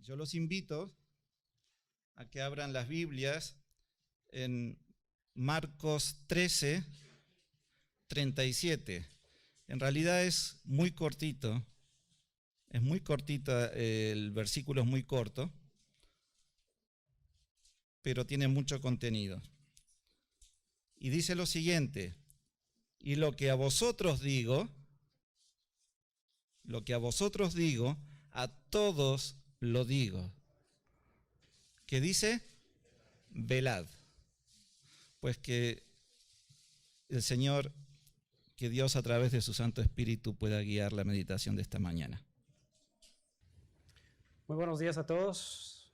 Yo los invito a que abran las Biblias en Marcos 13, 37. En realidad es muy cortito, el versículo es muy corto, pero tiene mucho contenido. Y dice lo siguiente: y lo que a vosotros digo, a todos lo digo. ¿Qué dice? Velad. Pues que el Señor, que Dios a través de su Santo Espíritu pueda guiar la meditación de esta mañana. Muy buenos días a todos.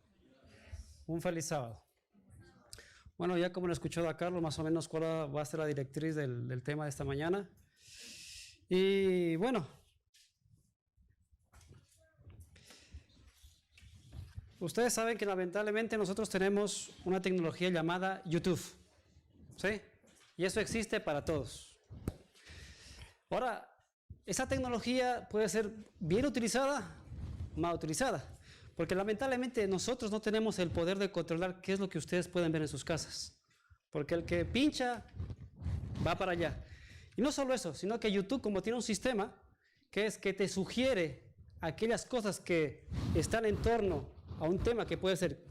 Un feliz sábado. Bueno, ya como lo escuchó a Carlos, más o menos cuál va a ser la directriz del tema de esta mañana. Y bueno, ustedes saben que lamentablemente nosotros tenemos una tecnología llamada YouTube, ¿sí? Y eso existe para todos. Ahora, esa tecnología puede ser bien utilizada, mal utilizada, porque lamentablemente nosotros no tenemos el poder de controlar qué es lo que ustedes pueden ver en sus casas, porque el que pincha va para allá. Y no solo eso, sino que YouTube, como tiene un sistema que es que te sugiere aquellas cosas que están en torno a un tema que puede ser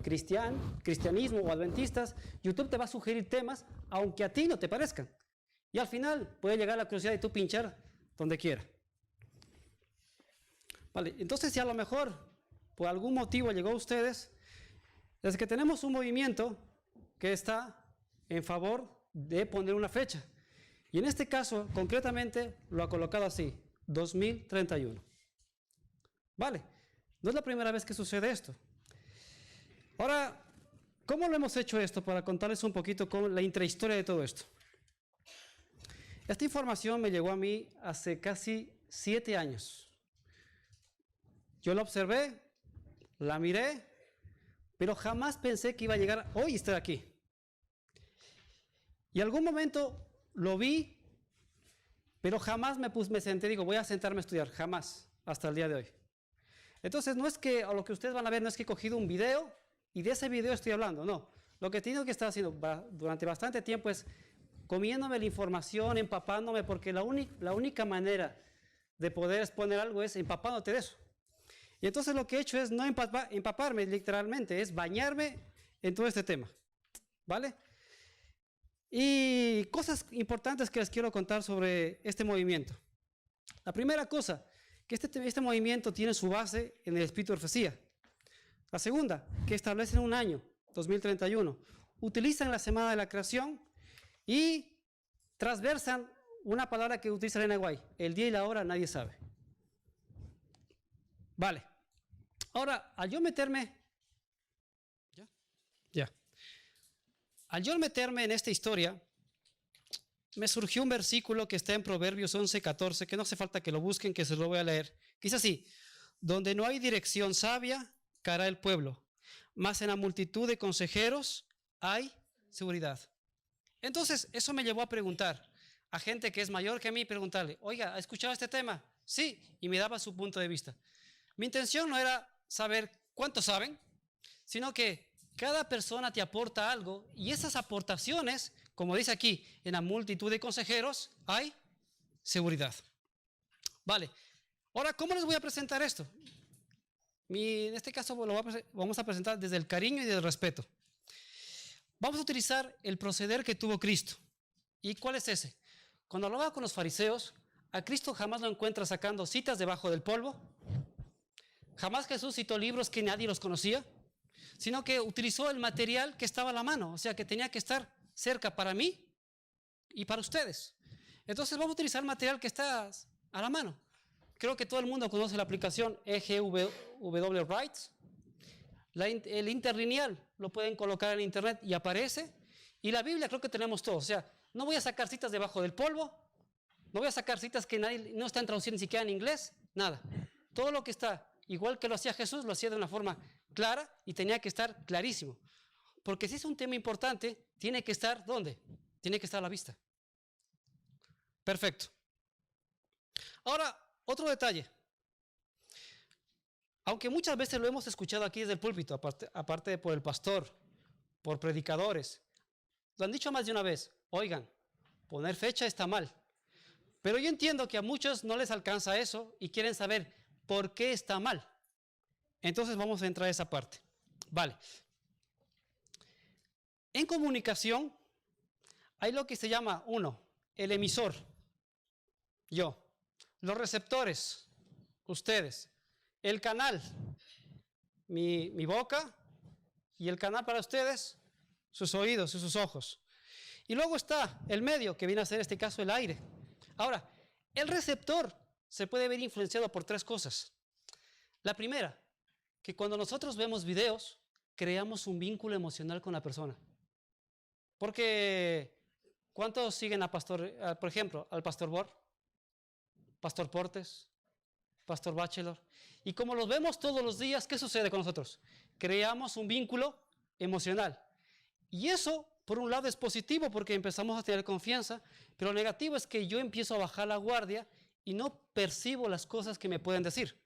cristianismo o adventistas, YouTube te va a sugerir temas aunque a ti no te parezcan. Y al final puede llegar la curiosidad de tú pinchar donde quiera. Vale, entonces si a lo mejor por algún motivo llegó a ustedes, es que tenemos un movimiento que está en favor de poner una fecha. Y en este caso, concretamente, lo ha colocado así, 2031. Vale, no es la primera vez que sucede esto. Ahora, ¿cómo lo hemos hecho esto? Para contarles un poquito con la intrahistoria de todo esto. Esta información me llegó a mí hace casi 7 años. Yo la observé, la miré, pero jamás pensé que iba a llegar hoy y estar aquí. Y en algún momento lo vi, pero jamás me senté y digo, voy a sentarme a estudiar, jamás, hasta el día de hoy. Entonces no es que, o lo que ustedes van a ver, no es que he cogido un video y de ese video estoy hablando, no. Lo que he tenido que estar haciendo durante bastante tiempo es comiéndome la información, empapándome, porque la única manera de poder exponer algo es empapándote de eso. Y entonces lo que he hecho es no empaparme literalmente, es bañarme en todo este tema, ¿vale? Y cosas importantes que les quiero contar sobre este movimiento. La primera cosa, que este movimiento tiene su base en el espíritu de profecía. La segunda, que establecen un año, 2031. Utilizan la semana de la creación y transversan una palabra que utiliza Elena White, el día y la hora nadie sabe. Vale. Ahora, al yo meterme en esta historia, me surgió un versículo que está en Proverbios 11:14, que no hace falta que lo busquen, que se lo voy a leer. Que dice así: donde no hay dirección sabia, caerá el pueblo, mas en la multitud de consejeros hay seguridad. Entonces, eso me llevó a preguntar a gente que es mayor que a mí, preguntarle, oiga, ¿ha escuchado este tema? Sí, y me daba su punto de vista. Mi intención no era saber cuántos saben, sino que cada persona te aporta algo y esas aportaciones, como dice aquí, en la multitud de consejeros hay seguridad. Vale, ahora, ¿cómo les voy a presentar esto? En este caso lo vamos a presentar desde el cariño y desde el respeto. Vamos a utilizar el proceder que tuvo Cristo. ¿Y cuál es ese? Cuando hablaba con los fariseos, a Cristo jamás lo encuentra sacando citas debajo del polvo. Jamás Jesús citó libros que nadie los conocía, sino que utilizó el material que estaba a la mano, o sea, que tenía que estar cerca para mí y para ustedes. Entonces vamos a utilizar material que está a la mano. Creo que todo el mundo conoce la aplicación EGW Writes. El interlineal lo pueden colocar en internet y aparece. Y la Biblia creo que tenemos todo. O sea, no voy a sacar citas debajo del polvo, no voy a sacar citas que nadie no están traducidas ni siquiera en inglés, nada. Todo lo que está, igual que lo hacía Jesús, lo hacía de una forma clara y tenía que estar clarísimo. Porque si es un tema importante, tiene que estar, ¿dónde? Tiene que estar a la vista. Perfecto. Ahora, otro detalle. Aunque muchas veces lo hemos escuchado aquí desde el púlpito, aparte por el pastor, por predicadores, lo han dicho más de una vez. Oigan, poner fecha está mal. Pero yo entiendo que a muchos no les alcanza eso y quieren saber por qué está mal. Entonces vamos a entrar a esa parte. Vale. En comunicación hay lo que se llama, el emisor, yo, los receptores, ustedes, el canal, mi boca, y el canal para ustedes, sus oídos y sus ojos. Y luego está el medio, que viene a ser en este caso el aire. Ahora, el receptor se puede ver influenciado por 3 cosas. La primera, que cuando nosotros vemos videos, creamos un vínculo emocional con la persona. Porque, ¿cuántos siguen por ejemplo, al Pastor Bor, Pastor Portes, Pastor Bachelor? Y como los vemos todos los días, ¿qué sucede con nosotros? Creamos un vínculo emocional. Y eso, por un lado, es positivo porque empezamos a tener confianza, pero lo negativo es que yo empiezo a bajar la guardia y no percibo las cosas que me pueden decir.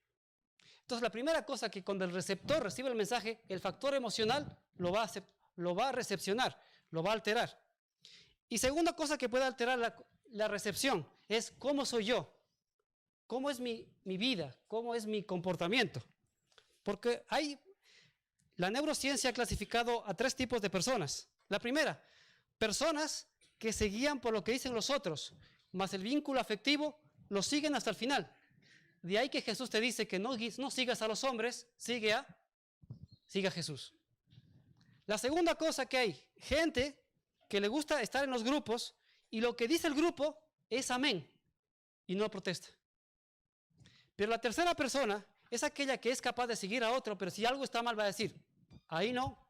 Entonces, la primera cosa que cuando el receptor recibe el mensaje, el factor emocional lo va a recepcionar, lo va a alterar. Y segunda cosa que puede alterar la recepción es cómo soy yo, cómo es mi vida, cómo es mi comportamiento. Porque la neurociencia ha clasificado a 3 tipos de personas. La primera, personas que se guían por lo que dicen los otros, más el vínculo afectivo lo siguen hasta el final. De ahí que Jesús te dice que no sigas a los hombres, sigue a Jesús. La segunda cosa que hay, gente que le gusta estar en los grupos y lo que dice el grupo es amén y no protesta. Pero la tercera persona es aquella que es capaz de seguir a otro, pero si algo está mal va a decir, ahí no.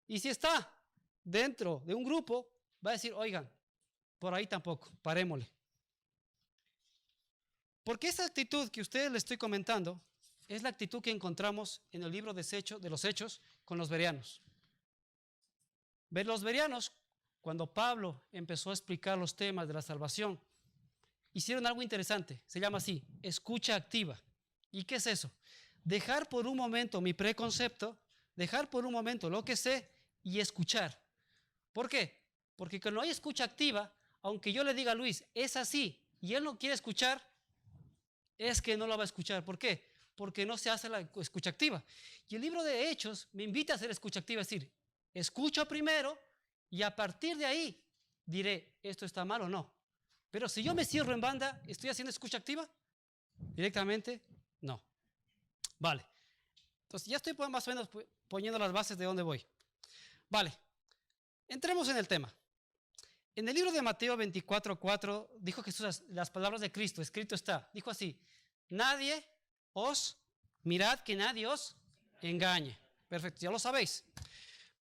Y si está dentro de un grupo, va a decir, oigan, por ahí tampoco, parémosle. Porque esa actitud que ustedes les estoy comentando es la actitud que encontramos en el libro de los Hechos con los bereanos. Los bereanos, cuando Pablo empezó a explicar los temas de la salvación, hicieron algo interesante, se llama así, escucha activa. ¿Y qué es eso? Dejar por un momento mi preconcepto, dejar por un momento lo que sé y escuchar. ¿Por qué? Porque cuando hay escucha activa, aunque yo le diga a Luis, es así, y él no quiere escuchar, es que no lo va a escuchar. ¿Por qué? Porque no se hace la escucha activa. Y el libro de Hechos me invita a hacer escucha activa, es decir, escucho primero y a partir de ahí diré, ¿esto está mal o no? Pero si yo me cierro en banda, ¿estoy haciendo escucha activa? Directamente, no. Vale. Entonces ya estoy más o menos poniendo las bases de dónde voy. Vale. Entremos en el tema. En el libro de Mateo 24:4 dijo Jesús las palabras de Cristo, escrito está, dijo así, mirad que nadie os engañe. Perfecto, ya lo sabéis.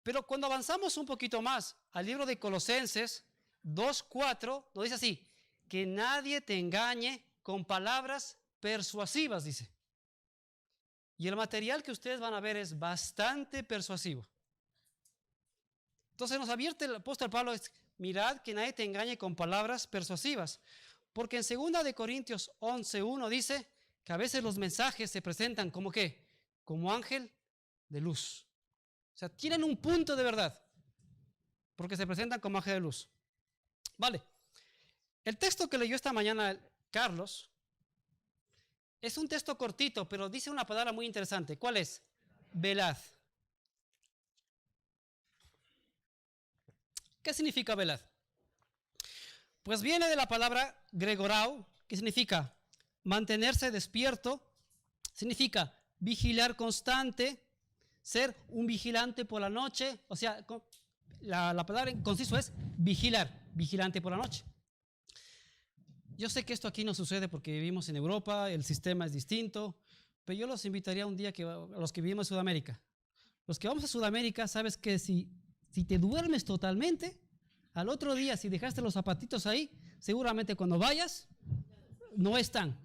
Pero cuando avanzamos un poquito más al libro de Colosenses 2:4, nos dice así, que nadie te engañe con palabras persuasivas, dice. Y el material que ustedes van a ver es bastante persuasivo. Entonces nos advierte el apóstol Pablo, mirad que nadie te engañe con palabras persuasivas. Porque en 2 de Corintios 11:1 dice que a veces los mensajes se presentan como ¿qué? Como ángel de luz. O sea, tienen un punto de verdad. Porque se presentan como ángel de luz. Vale. El texto que leyó esta mañana Carlos es un texto cortito, pero dice una palabra muy interesante. ¿Cuál es? Velad. ¿Qué significa velad? Pues viene de la palabra gregorao, que significa mantenerse despierto, significa vigilar constante, ser un vigilante por la noche, o sea, la palabra en conciso es vigilar, vigilante por la noche. Yo sé que esto aquí no sucede porque vivimos en Europa, el sistema es distinto, pero yo los invitaría un día a los que vivimos en Sudamérica. Los que vamos a Sudamérica, sabes que si te duermes totalmente, al otro día, si dejaste los zapatitos ahí, seguramente cuando vayas, no están.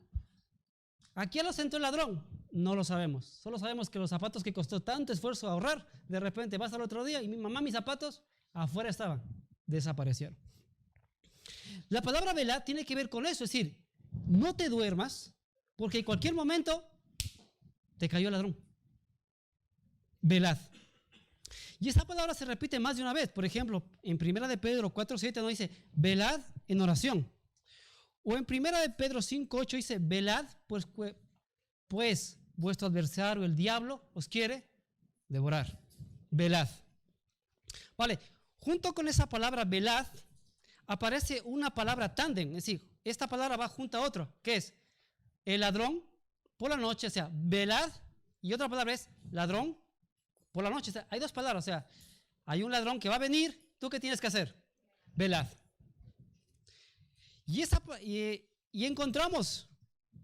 ¿A quién los entró el ladrón? No lo sabemos. Solo sabemos que los zapatos que costó tanto esfuerzo ahorrar, de repente vas al otro día y mis zapatos afuera estaban, desaparecieron. La palabra velad tiene que ver con eso, es decir, no te duermas, porque en cualquier momento te cayó el ladrón. Velad. Y esa palabra se repite más de una vez. Por ejemplo, en 1 de Pedro 4:7 nos dice, velad en oración. O en 1 de Pedro 5:8 dice, velad, pues vuestro adversario, el diablo, os quiere devorar. Velad. Vale, junto con esa palabra velad, aparece una palabra tándem. Es decir, esta palabra va junto a otra, que es el ladrón por la noche, o sea, velad, y otra palabra es ladrón por la noche. O sea, hay dos palabras, o sea, hay un ladrón que va a venir, ¿tú qué tienes que hacer? Velad. Y encontramos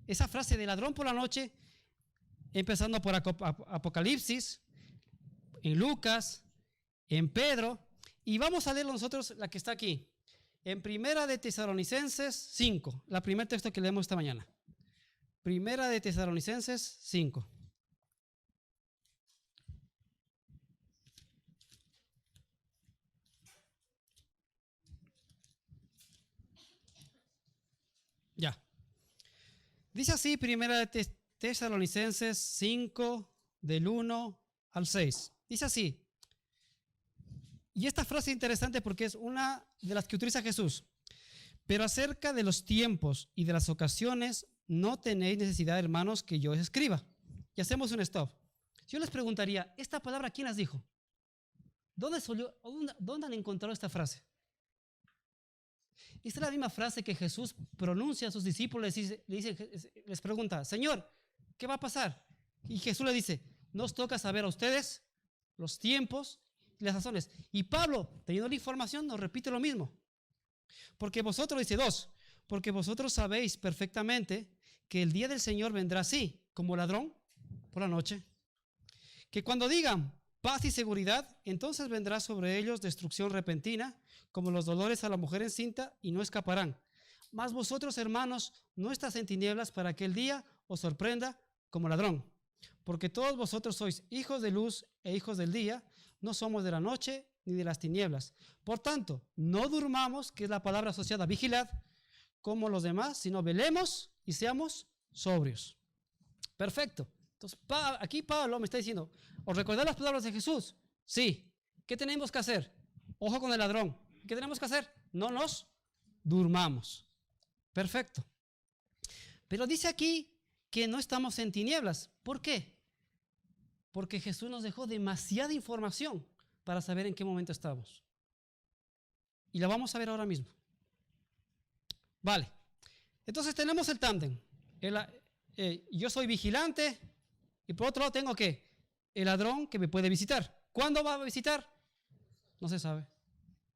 esa frase de ladrón por la noche, empezando por Apocalipsis, en Lucas, en Pedro, y vamos a leer nosotros la que está aquí, en 1 de Tesalonicenses 5, la primer texto que leemos esta mañana. 1 de Tesalonicenses 5. Ya. Dice así, 1 de Tesalonicenses 5, del 1 al 6. Dice así. Y esta frase es interesante porque es una de las que utiliza Jesús. Pero acerca de los tiempos y de las ocasiones, no tenéis necesidad, hermanos, que yo os escriba. Y hacemos un stop. Yo les preguntaría, ¿esta palabra quién las dijo? ¿Dónde han encontrado esta frase? Esta es la misma frase que Jesús pronuncia a sus discípulos, les pregunta, Señor, ¿qué va a pasar? Y Jesús le dice, nos toca saber a ustedes los tiempos y las razones. Y Pablo, teniendo la información, nos repite lo mismo. Porque vosotros, dice 2, porque vosotros sabéis perfectamente que el día del Señor vendrá así, como ladrón por la noche. Que cuando digan paz y seguridad, entonces vendrá sobre ellos destrucción repentina, como los dolores a la mujer encinta, y no escaparán. Mas vosotros, hermanos, no estáis en tinieblas para que el día os sorprenda como ladrón. Porque todos vosotros sois hijos de luz e hijos del día, no somos de la noche ni de las tinieblas. Por tanto, no durmamos, que es la palabra asociada a vigilad, como los demás, sino velemos y seamos sobrios. Perfecto. Entonces, aquí Pablo me está diciendo, ¿os recordáis las palabras de Jesús? Sí. ¿Qué tenemos que hacer? Ojo con el ladrón. ¿Qué tenemos que hacer? No nos durmamos. Perfecto. Pero dice aquí que no estamos en tinieblas. ¿Por qué? Porque Jesús nos dejó demasiada información para saber en qué momento estamos. Y la vamos a ver ahora mismo. Vale. Entonces tenemos el tándem. Yo soy vigilante y por otro lado tengo ¿qué? El ladrón que me puede visitar. ¿Cuándo va a visitar? No se sabe.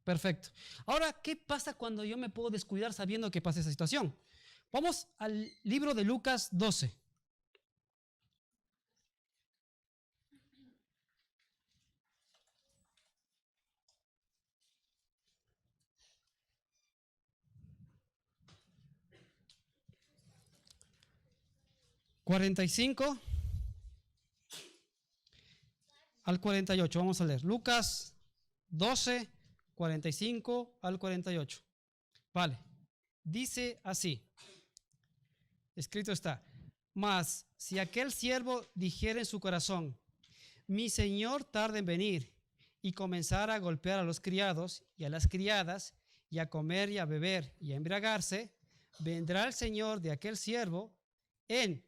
Perfecto. Ahora, ¿qué pasa cuando yo me puedo descuidar sabiendo que pasa esa situación? Vamos al libro de Lucas 12. (45) al 48. Vamos a leer. Lucas 12, 45 al 48. Vale. Dice así. Escrito está. Mas si aquel siervo dijera en su corazón, mi señor tarda en venir, y comenzara a golpear a los criados y a las criadas, y a comer y a beber y a embriagarse, vendrá el señor de aquel siervo en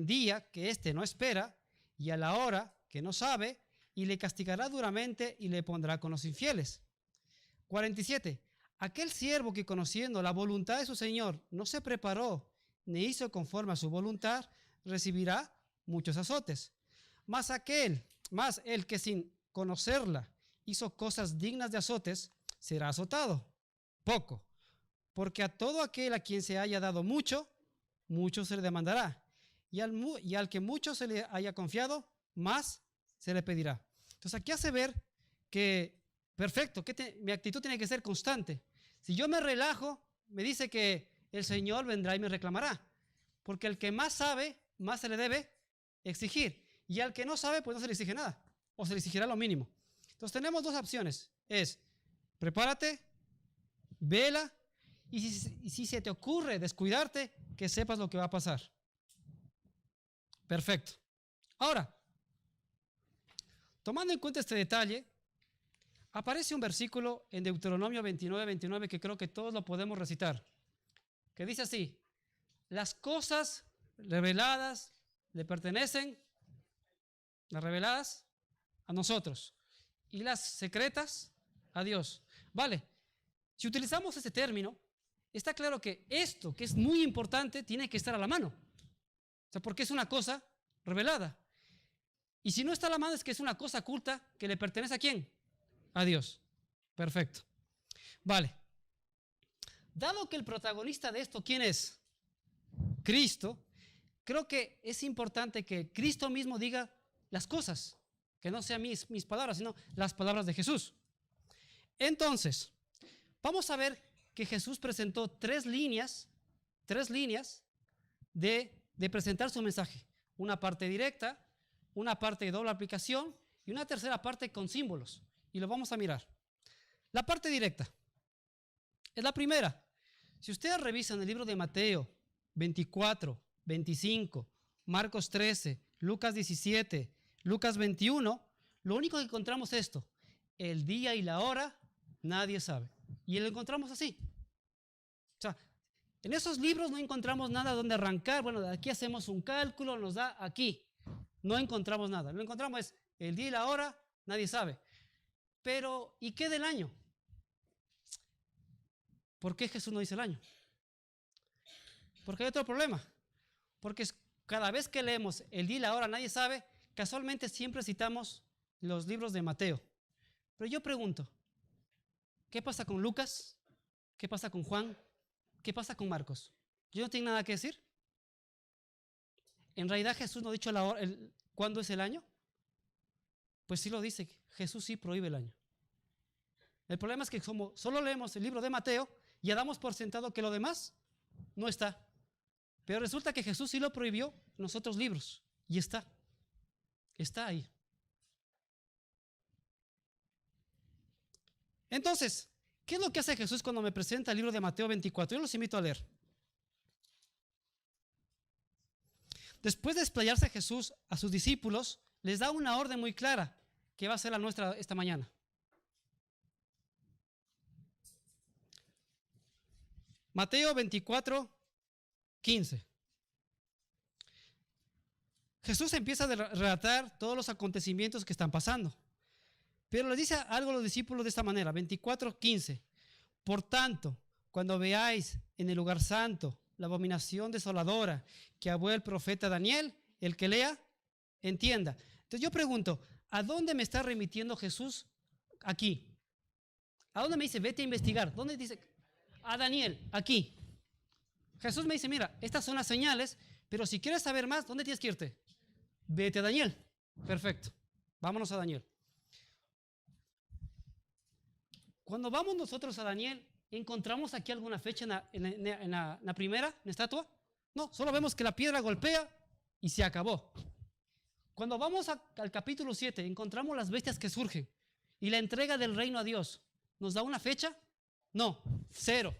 día que éste no espera y a la hora que no sabe, y le castigará duramente y le pondrá con los infieles. 47. Aquel siervo que, conociendo la voluntad de su señor, no se preparó ni hizo conforme a su voluntad, recibirá muchos azotes. Mas el que sin conocerla hizo cosas dignas de azotes, será azotado poco. Porque a todo aquel a quien se haya dado mucho, mucho se le demandará. Y al que mucho se le haya confiado, más se le pedirá. Entonces aquí hace ver que, perfecto, mi actitud tiene que ser constante. Si yo me relajo, me dice que el Señor vendrá y me reclamará. Porque el que más sabe, más se le debe exigir. Y al que no sabe, pues no se le exige nada. O se le exigirá lo mínimo. Entonces tenemos dos opciones. Es, prepárate, vela, y si se te ocurre descuidarte, que sepas lo que va a pasar. Perfecto. Ahora, tomando en cuenta este detalle, aparece un versículo en Deuteronomio 29 que creo que todos lo podemos recitar, que dice así: las cosas reveladas le pertenecen, las reveladas a nosotros, y las secretas a Dios. Vale, si utilizamos ese término, está claro que esto, que es muy importante, tiene que estar a la mano. O sea, porque es una cosa revelada. Y si no está a la mano, es que es una cosa oculta que le pertenece ¿a quién? A Dios. Perfecto. Vale. Dado que el protagonista de esto, ¿quién es? Cristo. Creo que es importante que Cristo mismo diga las cosas, que no sean mis palabras, sino las palabras de Jesús. Entonces, vamos a ver que Jesús presentó tres líneas de presentar su mensaje. Una parte directa, una parte de doble aplicación y una tercera parte con símbolos. Y lo vamos a mirar. La parte directa es la primera. Si ustedes revisan el libro de Mateo 24, 25, Marcos 13, Lucas 17, Lucas 21, lo único que encontramos es esto: el día y la hora nadie sabe. Y lo encontramos así. O sea, en esos libros no encontramos nada donde arrancar. Bueno, de aquí hacemos un cálculo, nos da aquí. No encontramos nada. Lo encontramos es el día y la hora, nadie sabe. Pero, ¿y qué del año? ¿Por qué Jesús no dice el año? Porque hay otro problema. Porque cada vez que leemos el día y la hora, nadie sabe, casualmente siempre citamos los libros de Mateo. Pero yo pregunto, ¿qué pasa con Lucas? ¿Qué pasa con Juan? ¿Qué pasa con Marcos? ¿Yo no tengo nada que decir? ¿En realidad Jesús no ha dicho cuándo es el año? Pues sí lo dice, Jesús sí prohíbe el año. El problema es que como solo leemos el libro de Mateo, ya damos por sentado que lo demás no está. Pero resulta que Jesús sí lo prohibió en los otros libros. Y está ahí. Entonces, ¿qué es lo que hace Jesús cuando me presenta el libro de Mateo 24? Yo los invito a leer. Después de explayarse Jesús a sus discípulos, les da una orden muy clara que va a ser la nuestra esta mañana. Mateo 24, 15. Jesús empieza a relatar todos los acontecimientos que están pasando. Pero les dice algo a los discípulos de esta manera, 24, 15. Por tanto, cuando veáis en el lugar santo la abominación desoladora que habló el profeta Daniel, el que lea, entienda. Entonces yo pregunto, ¿a dónde me está remitiendo Jesús aquí? ¿A dónde me dice, vete a investigar? ¿Dónde dice? A Daniel, aquí. Jesús me dice, mira, estas son las señales, pero si quieres saber más, ¿dónde tienes que irte? Vete a Daniel. Perfecto. Vámonos a Daniel. Cuando vamos nosotros a Daniel, ¿encontramos aquí alguna fecha en la primera, en la estatua? No, solo vemos que la piedra golpea y se acabó. Cuando vamos al capítulo 7, encontramos las bestias que surgen y la entrega del reino a Dios. ¿Nos da una fecha? No, 0.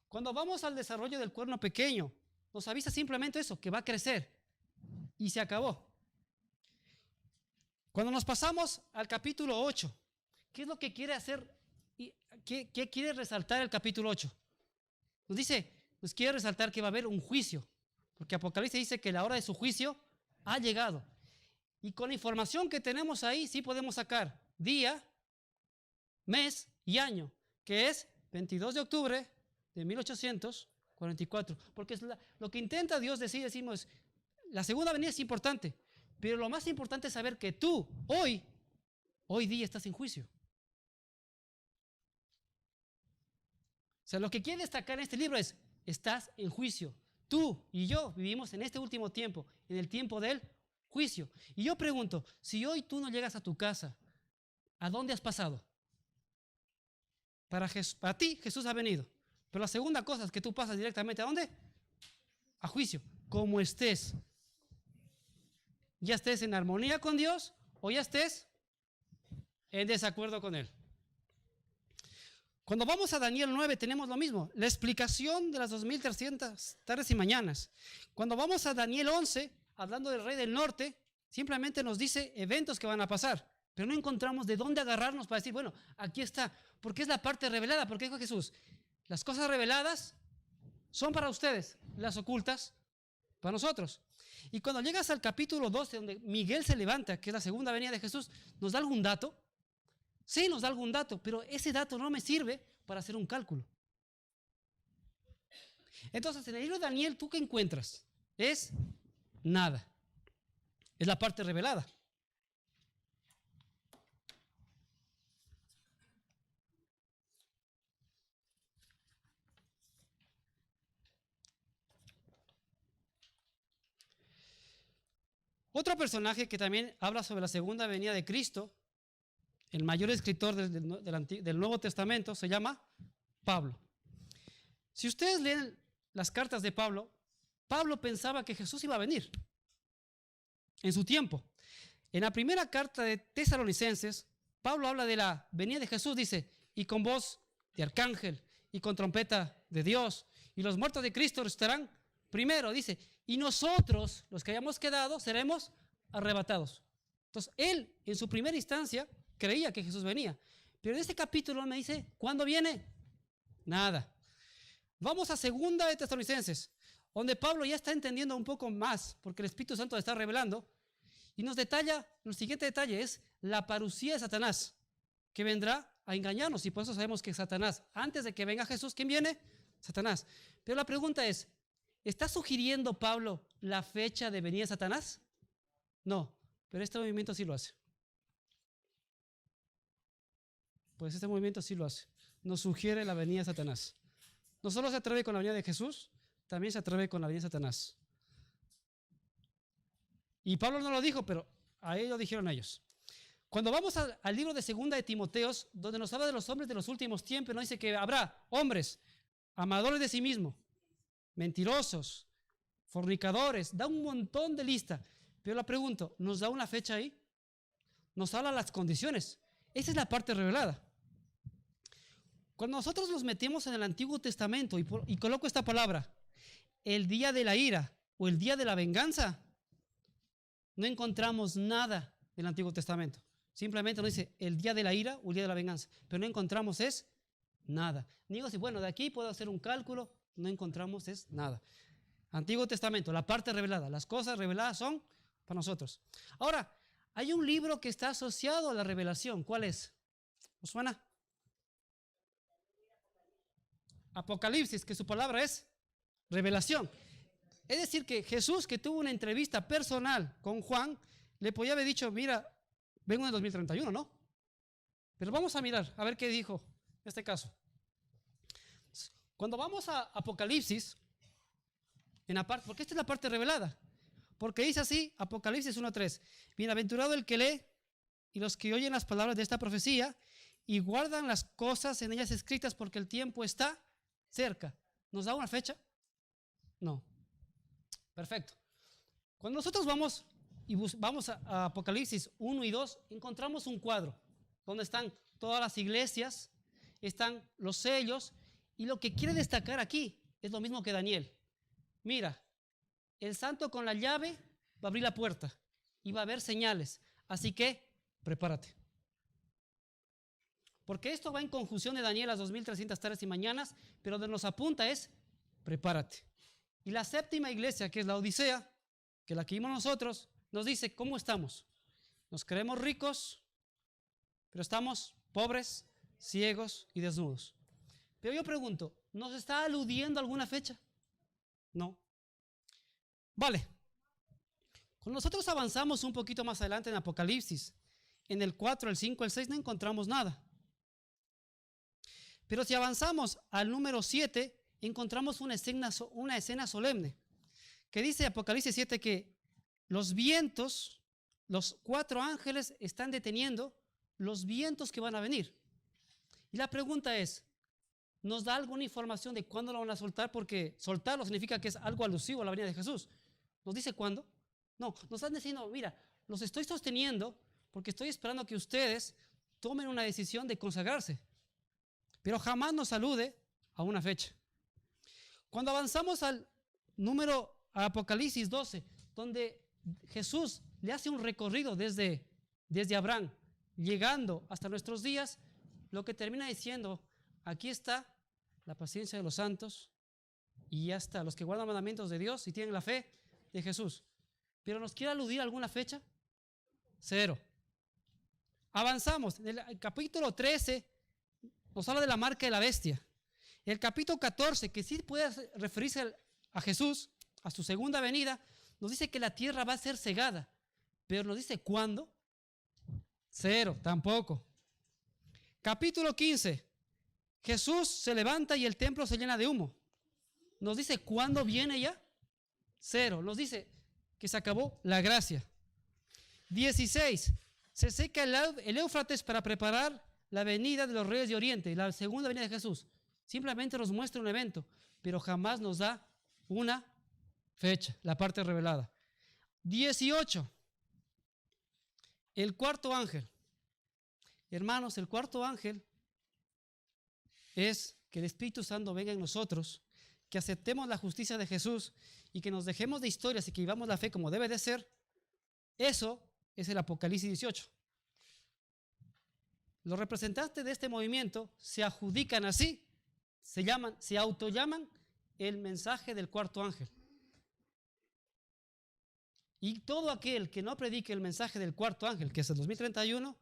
Cuando vamos al desarrollo del cuerno pequeño, nos avisa simplemente eso, que va a crecer y se acabó. Cuando nos pasamos al capítulo 8, ¿qué es lo que quiere hacer? ¿Qué quiere resaltar el capítulo 8? Nos dice, pues quiere resaltar que va a haber un juicio, porque Apocalipsis dice que la hora de su juicio ha llegado. Y con la información que tenemos ahí, sí podemos sacar día, mes y año, que es 22 de octubre de 1844. Porque lo que intenta Dios decimos, la segunda venida es importante, pero lo más importante es saber que tú, hoy día estás en juicio. O sea, lo que quiere destacar en este libro es, estás en juicio. Tú y yo vivimos en este último tiempo, en el tiempo del juicio. Y yo pregunto, si hoy tú no llegas a tu casa, ¿a dónde has pasado? Para ti Jesús ha venido. Pero la segunda cosa es que tú pasas directamente ¿a dónde? A juicio. Como estés. Ya estés en armonía con Dios o ya estés en desacuerdo con Él. Cuando vamos a Daniel 9 tenemos lo mismo, la explicación de las 2300 tardes y mañanas. Cuando vamos a Daniel 11 hablando del rey del norte, simplemente nos dice eventos que van a pasar, pero no encontramos de dónde agarrarnos para decir, bueno, aquí está, porque es la parte revelada, porque dijo Jesús, las cosas reveladas son para ustedes, las ocultas para nosotros. Y cuando llegas al capítulo 12, donde Miguel se levanta, que es la segunda venida de Jesús, ¿nos da algún dato? Sí, nos da algún dato, pero ese dato no me sirve para hacer un cálculo. Entonces, en el libro de Daniel, ¿tú qué encuentras? Es nada. Es la parte revelada. Otro personaje que también habla sobre la segunda venida de Cristo, el mayor escritor del Nuevo Testamento, se llama Pablo. Si ustedes leen las cartas de Pablo, Pablo pensaba que Jesús iba a venir en su tiempo. En la primera carta de Tesalonicenses, Pablo habla de la venida de Jesús, dice, y con voz de arcángel y con trompeta de Dios, y los muertos de Cristo resucitarán primero, dice, y nosotros, los que hayamos quedado, seremos arrebatados. Entonces, él, en su primera instancia, creía que Jesús venía. Pero en este capítulo me dice, ¿cuándo viene? Nada. Vamos a segunda de Tesalonicenses, donde Pablo ya está entendiendo un poco más, porque el Espíritu Santo le está revelando, y nos detalla, el siguiente detalle es la parucía de Satanás, que vendrá a engañarnos, y por eso sabemos que Satanás, antes de que venga Jesús, ¿quién viene? Satanás. Pero la pregunta es, ¿está sugiriendo Pablo la fecha de venida de Satanás? No, pero este movimiento sí lo hace. Pues este movimiento sí lo hace. Nos sugiere la venida de Satanás. No solo se atreve con la venida de Jesús, también se atreve con la venida de Satanás. Y Pablo no lo dijo, pero a ellos lo dijeron ellos. Cuando vamos al libro de segunda de Timoteos, donde nos habla de los hombres de los últimos tiempos, nos dice que habrá hombres amadores de sí mismos, mentirosos, fornicadores, da un montón de lista. Pero la pregunto, ¿nos da una fecha ahí? Nos habla las condiciones. Esa es la parte revelada. Cuando nosotros nos metemos en el Antiguo Testamento y coloco esta palabra, el día de la ira o el día de la venganza, no encontramos nada del Antiguo Testamento. Simplemente nos dice el día de la ira o el día de la venganza. Pero no encontramos es nada. Ni digo si, bueno, de aquí puedo hacer un cálculo, no encontramos es nada. Antiguo Testamento, la parte revelada. Las cosas reveladas son para nosotros. Ahora, hay un libro que está asociado a la revelación. ¿Cuál es? ¿Os suena? Apocalipsis, que su palabra es revelación. Es decir, que Jesús, que tuvo una entrevista personal con Juan, le podía haber dicho, mira, vengo en el 2031, ¿no? Pero vamos a mirar, a ver qué dijo en este caso. Cuando vamos a Apocalipsis, porque esta es la parte revelada, porque dice así, Apocalipsis 1:3, bienaventurado el que lee y los que oyen las palabras de esta profecía y guardan las cosas en ellas escritas porque el tiempo está cerca. ¿Nos da una fecha? No. Perfecto. Cuando nosotros vamos a Apocalipsis 1 y 2, encontramos un cuadro donde están todas las iglesias, están los sellos, y lo que quiere destacar aquí es lo mismo que Daniel. Mira, el santo con la llave va a abrir la puerta y va a haber señales, así que prepárate. Porque esto va en conjunción de Daniel las 2300 tardes y mañanas, pero donde nos apunta es prepárate. Y la séptima iglesia, que es la Odisea, que la que vimos nosotros, nos dice cómo estamos. Nos creemos ricos, pero estamos pobres, ciegos y desnudos. Pero yo pregunto, ¿nos está aludiendo a alguna fecha? No. Vale. Cuando nosotros avanzamos un poquito más adelante en Apocalipsis, en el 4, el 5, el 6, no encontramos nada. Pero si avanzamos al número 7, encontramos una escena solemne, que dice Apocalipsis 7 que los vientos, los 4 ángeles están deteniendo los vientos que van a venir. Y la pregunta es, ¿nos da alguna información de cuándo lo van a soltar? Porque soltarlo significa que es algo alusivo a la venida de Jesús. ¿Nos dice cuándo? No, nos están diciendo, mira, los estoy sosteniendo porque estoy esperando que ustedes tomen una decisión de consagrarse. Pero jamás nos alude a una fecha. Cuando avanzamos al Apocalipsis 12, donde Jesús le hace un recorrido desde Abraham, llegando hasta nuestros días, lo que termina diciendo, aquí está la paciencia de los santos y ya está, los que guardan mandamientos de Dios y tienen la fe de Jesús. Pero ¿nos quiere aludir a alguna fecha? Cero. Avanzamos. En el capítulo 13 nos habla de la marca de la bestia. El capítulo 14, que sí puede referirse a Jesús, a su segunda venida, nos dice que la tierra va a ser cegada. Pero nos dice ¿cuándo? Cero, tampoco. Capítulo 15. Jesús se levanta y el templo se llena de humo. Nos dice ¿cuándo viene ya? Cero. Nos dice que se acabó la gracia. 16. Se seca el Éufrates para preparar la venida de los reyes de Oriente, la segunda venida de Jesús. Simplemente nos muestra un evento, pero jamás nos da una fecha, la parte revelada. 18. El cuarto ángel. Hermanos, el cuarto ángel es que el Espíritu Santo venga en nosotros, que aceptemos la justicia de Jesús y que nos dejemos de historias y que vivamos la fe como debe de ser. Eso es el Apocalipsis 18. Los representantes de este movimiento se adjudican así, se autollaman el mensaje del cuarto ángel. Y todo aquel que no predique el mensaje del cuarto ángel, que es el 2031,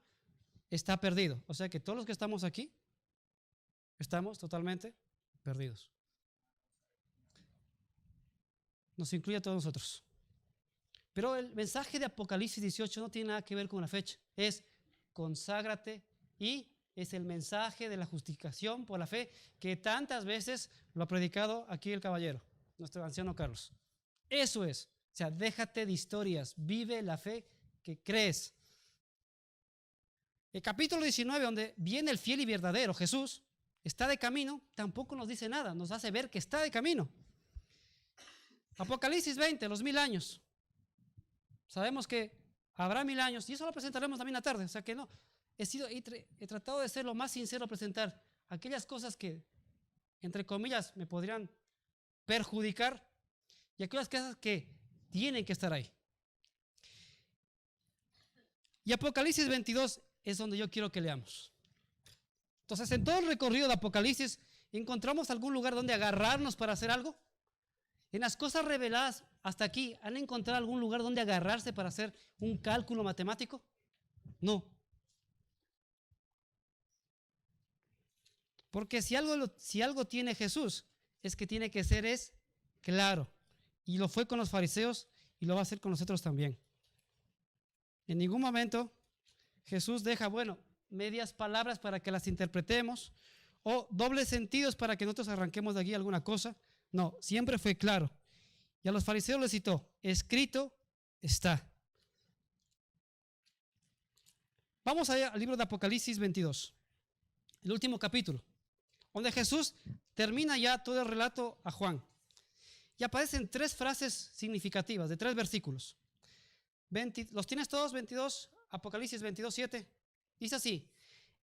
está perdido. O sea que todos los que estamos aquí, estamos totalmente perdidos. Nos incluye a todos nosotros. Pero el mensaje de Apocalipsis 18 no tiene nada que ver con la fecha. Es conságrate y es el mensaje de la justificación por la fe que tantas veces lo ha predicado aquí el caballero, nuestro anciano Carlos. Eso es. O sea, déjate de historias, vive la fe que crees. El capítulo 19, donde viene el fiel y verdadero Jesús, está de camino, tampoco nos dice nada, nos hace ver que está de camino. Apocalipsis 20, los 1000 años. Sabemos que habrá 1000 años y eso lo presentaremos también a tarde. O sea que no, he tratado de ser lo más sincero, presentar aquellas cosas que, entre comillas, me podrían perjudicar y aquellas cosas que tienen que estar ahí. Y Apocalipsis 22 es donde yo quiero que leamos. Entonces, en todo el recorrido de Apocalipsis, ¿encontramos algún lugar donde agarrarnos para hacer algo? En las cosas reveladas hasta aquí, ¿han encontrado algún lugar donde agarrarse para hacer un cálculo matemático? No. Porque si algo tiene Jesús, es que tiene que ser claro. Y lo fue con los fariseos y lo va a hacer con nosotros también. En ningún momento Jesús deja, medias palabras para que las interpretemos o dobles sentidos para que nosotros arranquemos de aquí alguna cosa. No, siempre fue claro. Y a los fariseos les citó, escrito está. Vamos allá al libro de Apocalipsis 22, el último capítulo, donde Jesús termina ya todo el relato a Juan. Y aparecen 3 frases significativas de 3 versículos. ¿Los tienes todos? 22, Apocalipsis 22, 7. Dice así,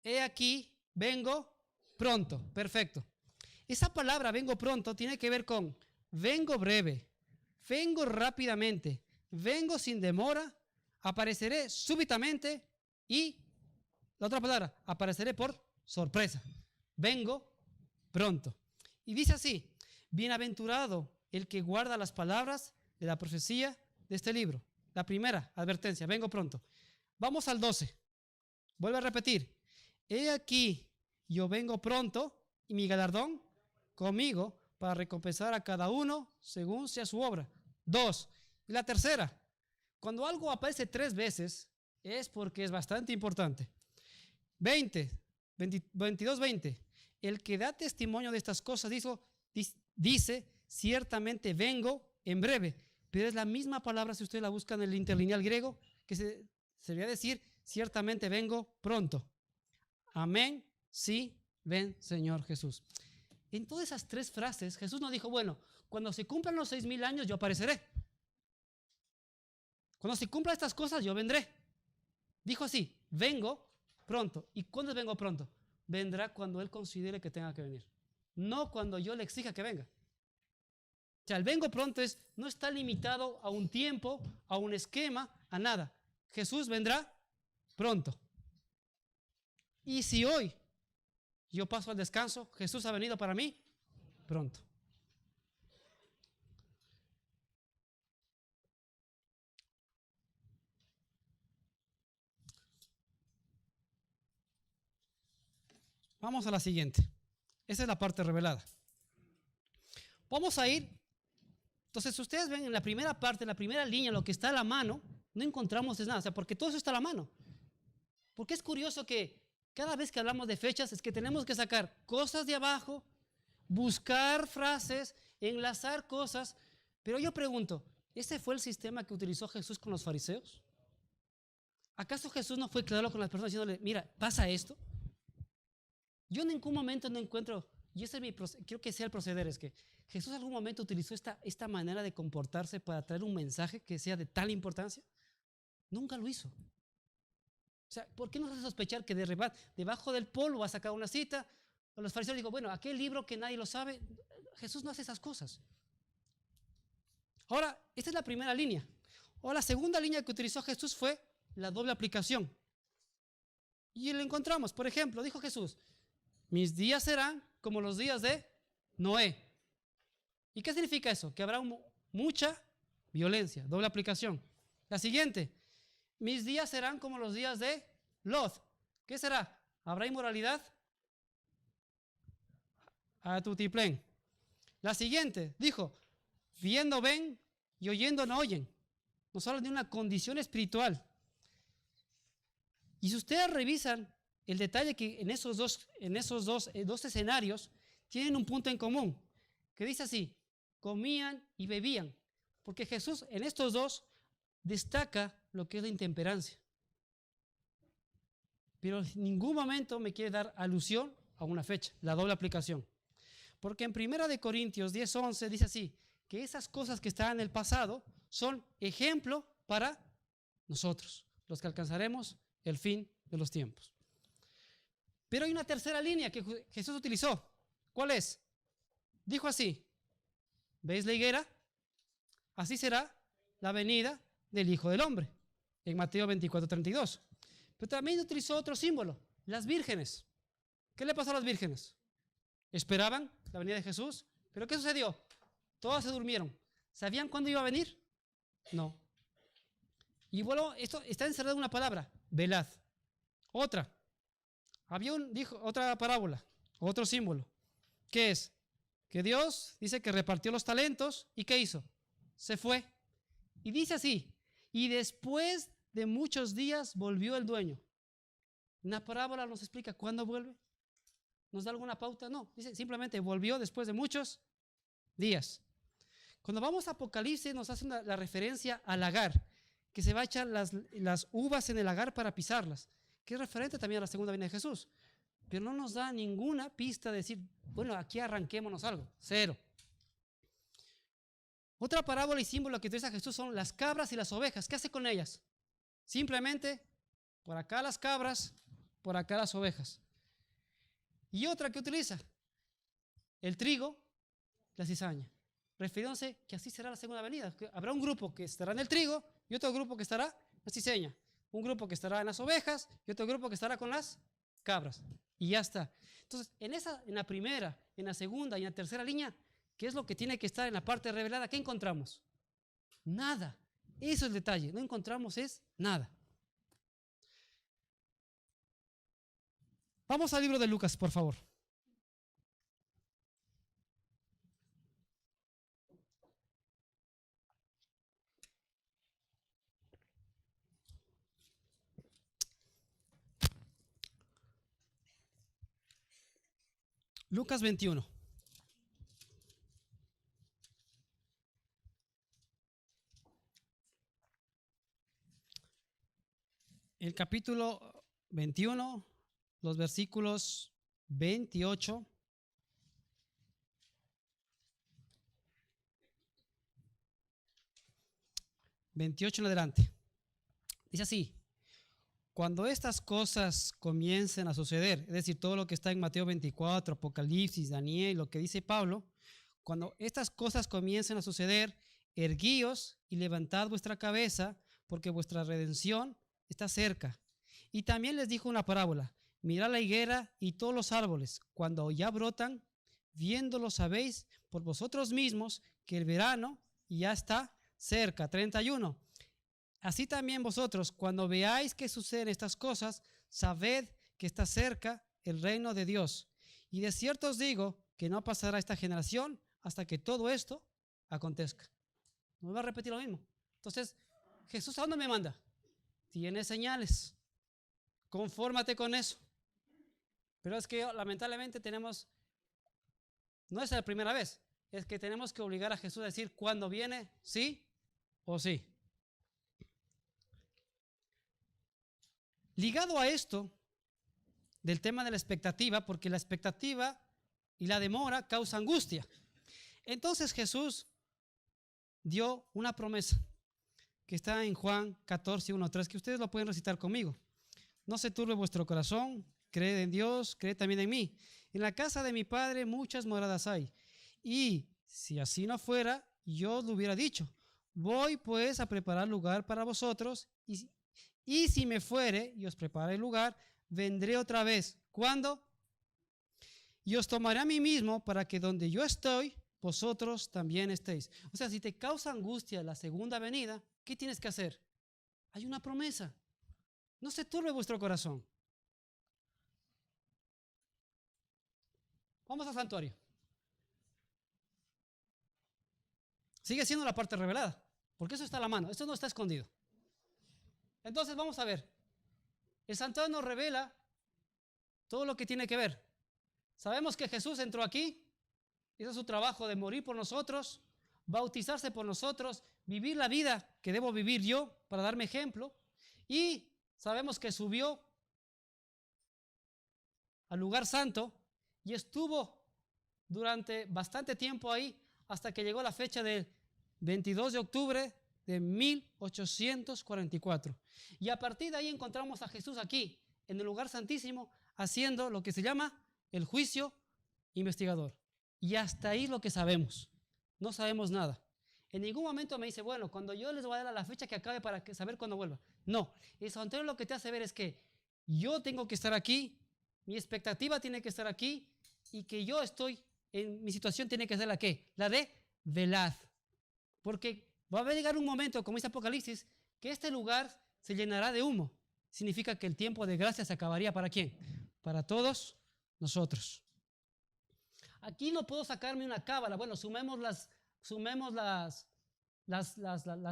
he aquí, vengo pronto. Perfecto. Esa palabra vengo pronto tiene que ver con vengo breve, vengo rápidamente, vengo sin demora, apareceré súbitamente y la otra palabra, apareceré por sorpresa. Vengo pronto. Y dice así, bienaventurado el que guarda las palabras de la profecía de este libro. La primera advertencia, vengo pronto. Vamos al 12. Vuelvo a repetir. He aquí, yo vengo pronto y mi galardón conmigo para recompensar a cada uno según sea su obra. 2. Y la tercera, cuando algo aparece 3 veces es porque es bastante importante. 22:20. El que da testimonio de estas cosas dice, ciertamente vengo en breve. Pero es la misma palabra si ustedes la buscan en el interlineal griego, que se debería decir, ciertamente vengo pronto. Amén, sí, ven Señor Jesús. En todas esas 3 frases, Jesús nos dijo, cuando se cumplan los 6000 años yo apareceré. Cuando se cumplan estas cosas yo vendré. Dijo así, vengo pronto. ¿Y cuándo vengo pronto? Vendrá cuando Él considere que tenga que venir. No cuando yo le exija que venga. O sea, el vengo pronto no está limitado a un tiempo, a un esquema, a nada. Jesús vendrá pronto. Y si hoy yo paso al descanso, Jesús ha venido para mí pronto. Vamos a la siguiente. Esa es la parte revelada. Vamos a ir. Entonces, ustedes ven en la primera parte, en la primera línea, lo que está a la mano, no encontramos nada. O sea, porque todo eso está a la mano. Porque es curioso que cada vez que hablamos de fechas es que tenemos que sacar cosas de abajo, buscar frases, enlazar cosas. Pero yo pregunto, ¿ese fue el sistema que utilizó Jesús con los fariseos? ¿Acaso Jesús no fue claro con las personas diciéndole, mira, pasa esto? Yo en ningún momento no encuentro, y ese es quiero que sea el proceder, es que Jesús en algún momento utilizó esta manera de comportarse para traer un mensaje que sea de tal importancia. Nunca lo hizo. O sea, ¿por qué nos hace sospechar que debajo del polvo va a sacar una cita? O los fariseos digo, bueno, aquel libro que nadie lo sabe, Jesús no hace esas cosas. Ahora, esta es la primera línea. Ahora, la segunda línea que utilizó Jesús fue la doble aplicación. Y lo encontramos, por ejemplo, dijo Jesús, mis días serán como los días de Noé. ¿Y qué significa eso? Que habrá mucha violencia, doble aplicación. La siguiente, mis días serán como los días de Lot. ¿Qué será? ¿Habrá inmoralidad? A tutiplén. La siguiente, dijo, viendo ven y oyendo no oyen. Nos habla de una condición espiritual. Y si ustedes revisan el detalle que en esos dos escenarios tienen un punto en común, que dice así, comían y bebían, porque Jesús en estos dos destaca lo que es la intemperancia. Pero en ningún momento me quiere dar alusión a una fecha, la doble aplicación. Porque en 1 Corintios 10:11 dice así, que esas cosas que están en el pasado son ejemplo para nosotros, los que alcanzaremos el fin de los tiempos. Pero hay una tercera línea que Jesús utilizó. ¿Cuál es? Dijo así, ¿veis la higuera? Así será la venida del Hijo del Hombre, en Mateo 24:32. Pero también utilizó otro símbolo, las vírgenes. ¿Qué le pasó a las vírgenes? Esperaban la venida de Jesús, pero ¿qué sucedió? Todas se durmieron. ¿Sabían cuándo iba a venir? No. Y bueno, esto está encerrado en una palabra, velad. Otra. Dijo otra parábola, otro símbolo. ¿Qué es? Que Dios dice que repartió los talentos y ¿qué hizo? Se fue. Y dice así, y después de muchos días volvió el dueño. ¿Una parábola nos explica cuándo vuelve? ¿Nos da alguna pauta? No, dice simplemente volvió después de muchos días. Cuando vamos a Apocalipsis nos hace la referencia al lagar, que se va a echar las uvas en el lagar para pisarlas, que es referente también a la segunda venida de Jesús. Pero no nos da ninguna pista de decir, bueno, aquí arranquémonos algo. Cero. Otra parábola y símbolo que utiliza Jesús son las cabras y las ovejas. ¿Qué hace con ellas? Simplemente, por acá las cabras, por acá las ovejas. Y otra que utiliza, el trigo, la cizaña. Refiriéndose que así será la segunda venida. Que habrá un grupo que estará en el trigo y otro grupo que estará en la cizaña. Un grupo que estará en las ovejas y otro grupo que estará con las cabras. Y ya está. Entonces, en la primera, en la segunda y en la tercera línea, ¿qué es lo que tiene que estar en la parte revelada? ¿Qué encontramos? Nada. Eso es el detalle. No encontramos nada. Vamos al libro de Lucas, por favor. Lucas 21. El capítulo 21, los versículos 28 en adelante. Dice así, cuando estas cosas comiencen a suceder, es decir, todo lo que está en Mateo 24, Apocalipsis, Daniel, lo que dice Pablo, cuando estas cosas comiencen a suceder, erguíos y levantad vuestra cabeza, porque vuestra redención está cerca. Y también les dijo una parábola: mirad la higuera y todos los árboles, cuando ya brotan, viéndolo sabéis por vosotros mismos que el verano ya está cerca. 31. Así también vosotros, cuando veáis que suceden estas cosas, sabed que está cerca el reino de Dios. Y de cierto os digo que no pasará esta generación hasta que todo esto acontezca. No va a repetir lo mismo. Entonces, ¿Jesús a dónde me manda? Tiene señales. Confórmate con eso. Pero es que lamentablemente no es la primera vez, es que tenemos que obligar a Jesús a decir cuándo viene, sí o sí. Ligado a esto, del tema de la expectativa, porque la expectativa y la demora causa angustia. Entonces Jesús dio una promesa que está en Juan 14, 1, 3, que ustedes lo pueden recitar conmigo. No se turbe vuestro corazón, creed en Dios, creed también en mí. En la casa de mi Padre muchas moradas hay. Y si así no fuera, yo os lo hubiera dicho. Voy pues a preparar lugar para vosotros, y si me fuere y os prepare el lugar, vendré otra vez. ¿Cuándo? Y os tomaré a mí mismo, para que donde yo estoy, vosotros también estéis. O sea, si te causa angustia la segunda venida, ¿qué tienes que hacer? Hay una promesa. No se turbe vuestro corazón. Vamos al santuario. Sigue siendo la parte revelada, porque eso está a la mano, esto no está escondido. Entonces vamos a ver. El santuario nos revela todo lo que tiene que ver. Sabemos que Jesús entró aquí, hizo su trabajo de morir por nosotros, bautizarse por nosotros, vivir la vida que debo vivir yo para darme ejemplo, y sabemos que subió al lugar santo y estuvo durante bastante tiempo ahí hasta que llegó la fecha del 22 de octubre de 1844. Y a partir de ahí encontramos a Jesús aquí, en el lugar santísimo, haciendo lo que se llama el juicio investigador. Y hasta ahí lo que sabemos. No sabemos nada. En ningún momento me dice, bueno, cuando yo les voy a dar la fecha que acabe para saber cuándo vuelva. No, el santuario lo que te hace ver es que yo tengo que estar aquí, mi expectativa tiene que estar aquí, y que yo estoy, en mi situación tiene que ser la que, la de velad. Porque va a llegar un momento, como dice Apocalipsis, que este lugar se llenará de humo. Significa que el tiempo de gracia se acabaría ¿para quién? Para todos nosotros. Aquí no puedo sacarme una cábala. Bueno, sumemos las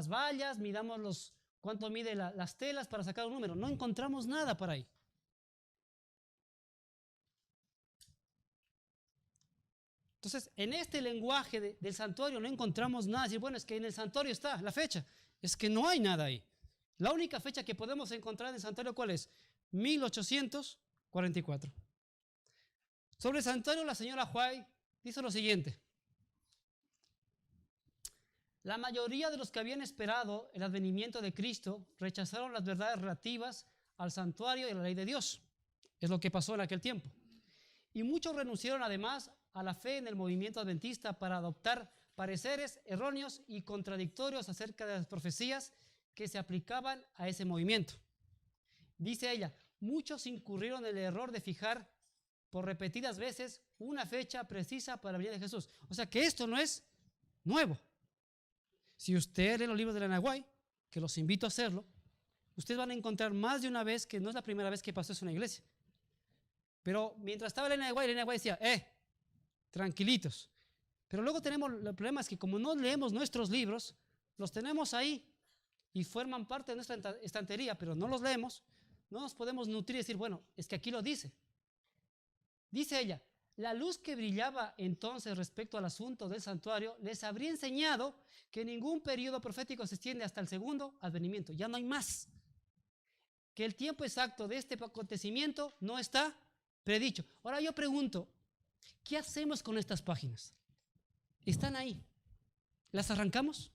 vallas, midamos cuánto mide las telas para sacar un número. No encontramos nada para ahí. Entonces, en este lenguaje del santuario no encontramos nada. Decir, bueno, es que en el santuario está la fecha. Es que no hay nada ahí. La única fecha que podemos encontrar en el santuario, ¿cuál es? 1844. Sobre el santuario, la señora White dice lo siguiente. La mayoría de los que habían esperado el advenimiento de Cristo rechazaron las verdades relativas al santuario y a la ley de Dios. Es lo que pasó en aquel tiempo. Y muchos renunciaron además a la fe en el movimiento adventista para adoptar pareceres erróneos y contradictorios acerca de las profecías que se aplicaban a ese movimiento. Dice ella, muchos incurrieron en el error de fijar por repetidas veces una fecha precisa para la venida de Jesús. O sea que esto no es nuevo. Si usted lee los libros de Ellen White, que los invito a hacerlo, ustedes van a encontrar más de una vez que no es la primera vez que pasó eso en una iglesia. Pero mientras estaba Ellen White decía, tranquilitos. Pero luego tenemos, el problema es que como no leemos nuestros libros, los tenemos ahí y forman parte de nuestra estantería, pero no los leemos, no nos podemos nutrir y decir, bueno, es que aquí lo dice. Dice ella, la luz que brillaba entonces respecto al asunto del santuario les habría enseñado que ningún periodo profético se extiende hasta el segundo advenimiento. Ya no hay más. Que el tiempo exacto de este acontecimiento no está predicho. Ahora yo pregunto, ¿qué hacemos con estas páginas? Están ahí. ¿Las arrancamos?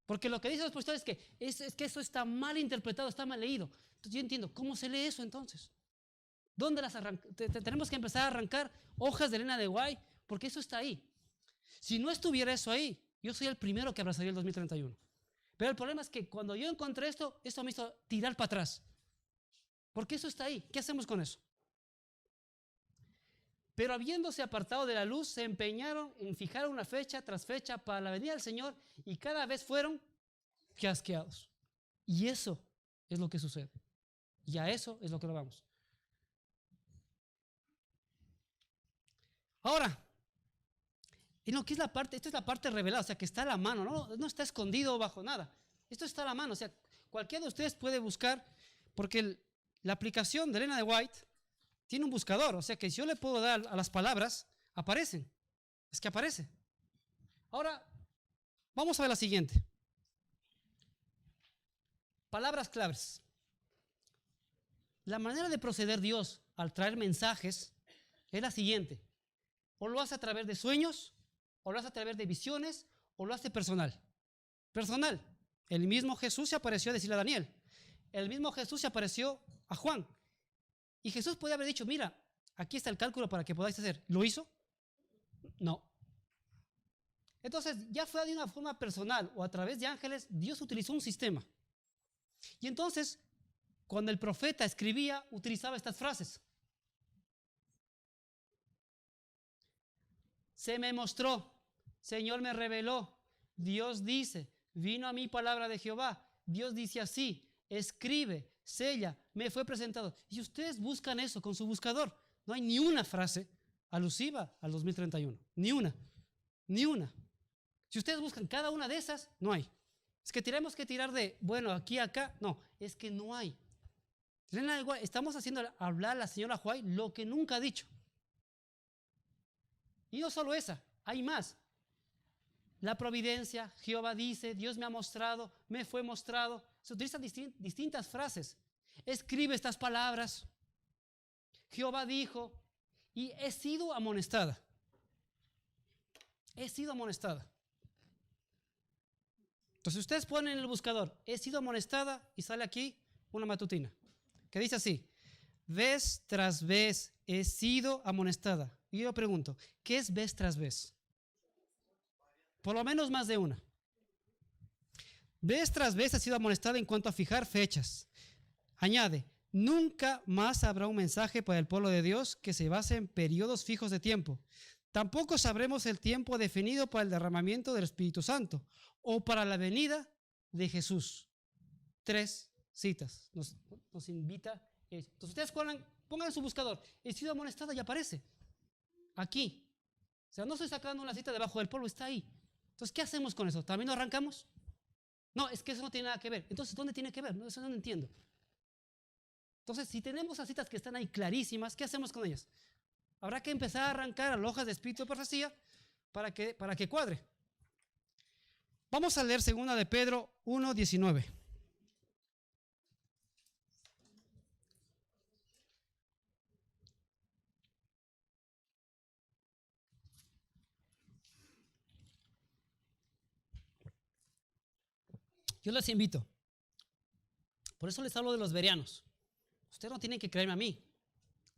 Porque lo que dicen los pastores es que eso está mal interpretado, está mal leído. Entonces yo entiendo, ¿cómo se lee eso entonces? ¿Dónde las arrancamos? Tenemos que empezar a arrancar hojas de Ellen White, porque eso está ahí. Si no estuviera eso ahí, yo soy el primero que abrazaría el 2031. Pero el problema es que cuando yo encontré esto me hizo tirar para atrás. Porque eso está ahí. ¿Qué hacemos con eso? Pero habiéndose apartado de la luz, se empeñaron en fijar una fecha tras fecha para la venida del Señor y cada vez fueron chasqueados. Y eso es lo que sucede. Y a eso es lo que lo vamos. Ahora, en lo que es la parte, esta es la parte revelada, o sea, que está a la mano, no está escondido bajo nada. Esto está a la mano, o sea, cualquiera de ustedes puede buscar, porque la aplicación de Elena de White tiene un buscador, o sea, que si yo le puedo dar a las palabras, aparecen. Es que aparece. Ahora, vamos a ver la siguiente. Palabras claves. La manera de proceder Dios al traer mensajes es la siguiente. O lo hace a través de sueños, o lo hace a través de visiones, o lo hace personal. Personal. El mismo Jesús se apareció a decirle a Daniel. El mismo Jesús se apareció a Juan. Y Jesús podía haber dicho, mira, aquí está el cálculo para que podáis hacer. ¿Lo hizo? No. Entonces, ya fue de una forma personal o a través de ángeles, Dios utilizó un sistema. Y entonces, cuando el profeta escribía, utilizaba estas frases. Se me mostró, Señor me reveló, Dios dice, vino a mí palabra de Jehová, Dios dice así, escribe, sella, me fue presentado. Y ustedes buscan eso con su buscador. No hay ni una frase alusiva al 2031. Ni una. Ni una. Si ustedes buscan cada una de esas, no hay. Es que tenemos que tirar de, bueno, aquí, acá. No, es que no hay. Estamos haciendo hablar a la señora White lo que nunca ha dicho. Y no solo esa, hay más. La providencia, Jehová dice, Dios me ha mostrado, me fue mostrado. Se utilizan distintas frases. Escribe estas palabras. Jehová dijo, y he sido amonestada. He sido amonestada. Entonces ustedes ponen en el buscador, he sido amonestada, y sale aquí una matutina, que dice así, vez tras vez he sido amonestada. Y yo pregunto, ¿qué es vez tras vez? Por lo menos más de una. Vez tras vez ha sido amonestada en cuanto a fijar fechas. Añade, nunca más habrá un mensaje para el pueblo de Dios que se base en periodos fijos de tiempo. Tampoco sabremos el tiempo definido para el derramamiento del Espíritu Santo o para la venida de Jesús. 3 citas nos invita. Entonces ustedes pongan en su buscador, he sido amonestada y aparece. Aquí. O sea, no estoy sacando una cita debajo del polvo, está ahí. Entonces, ¿qué hacemos con eso? ¿También lo arrancamos? No, es que eso no tiene nada que ver. Entonces, ¿dónde tiene que ver? No, eso no lo entiendo. Entonces, si tenemos las citas que están ahí clarísimas, ¿qué hacemos con ellas? Habrá que empezar a arrancar a las hojas de espíritu de profecía para que cuadre. Vamos a leer 2 de Pedro 1:19. Yo les invito. Por eso les hablo de los bereanos. Ustedes no tienen que creerme a mí.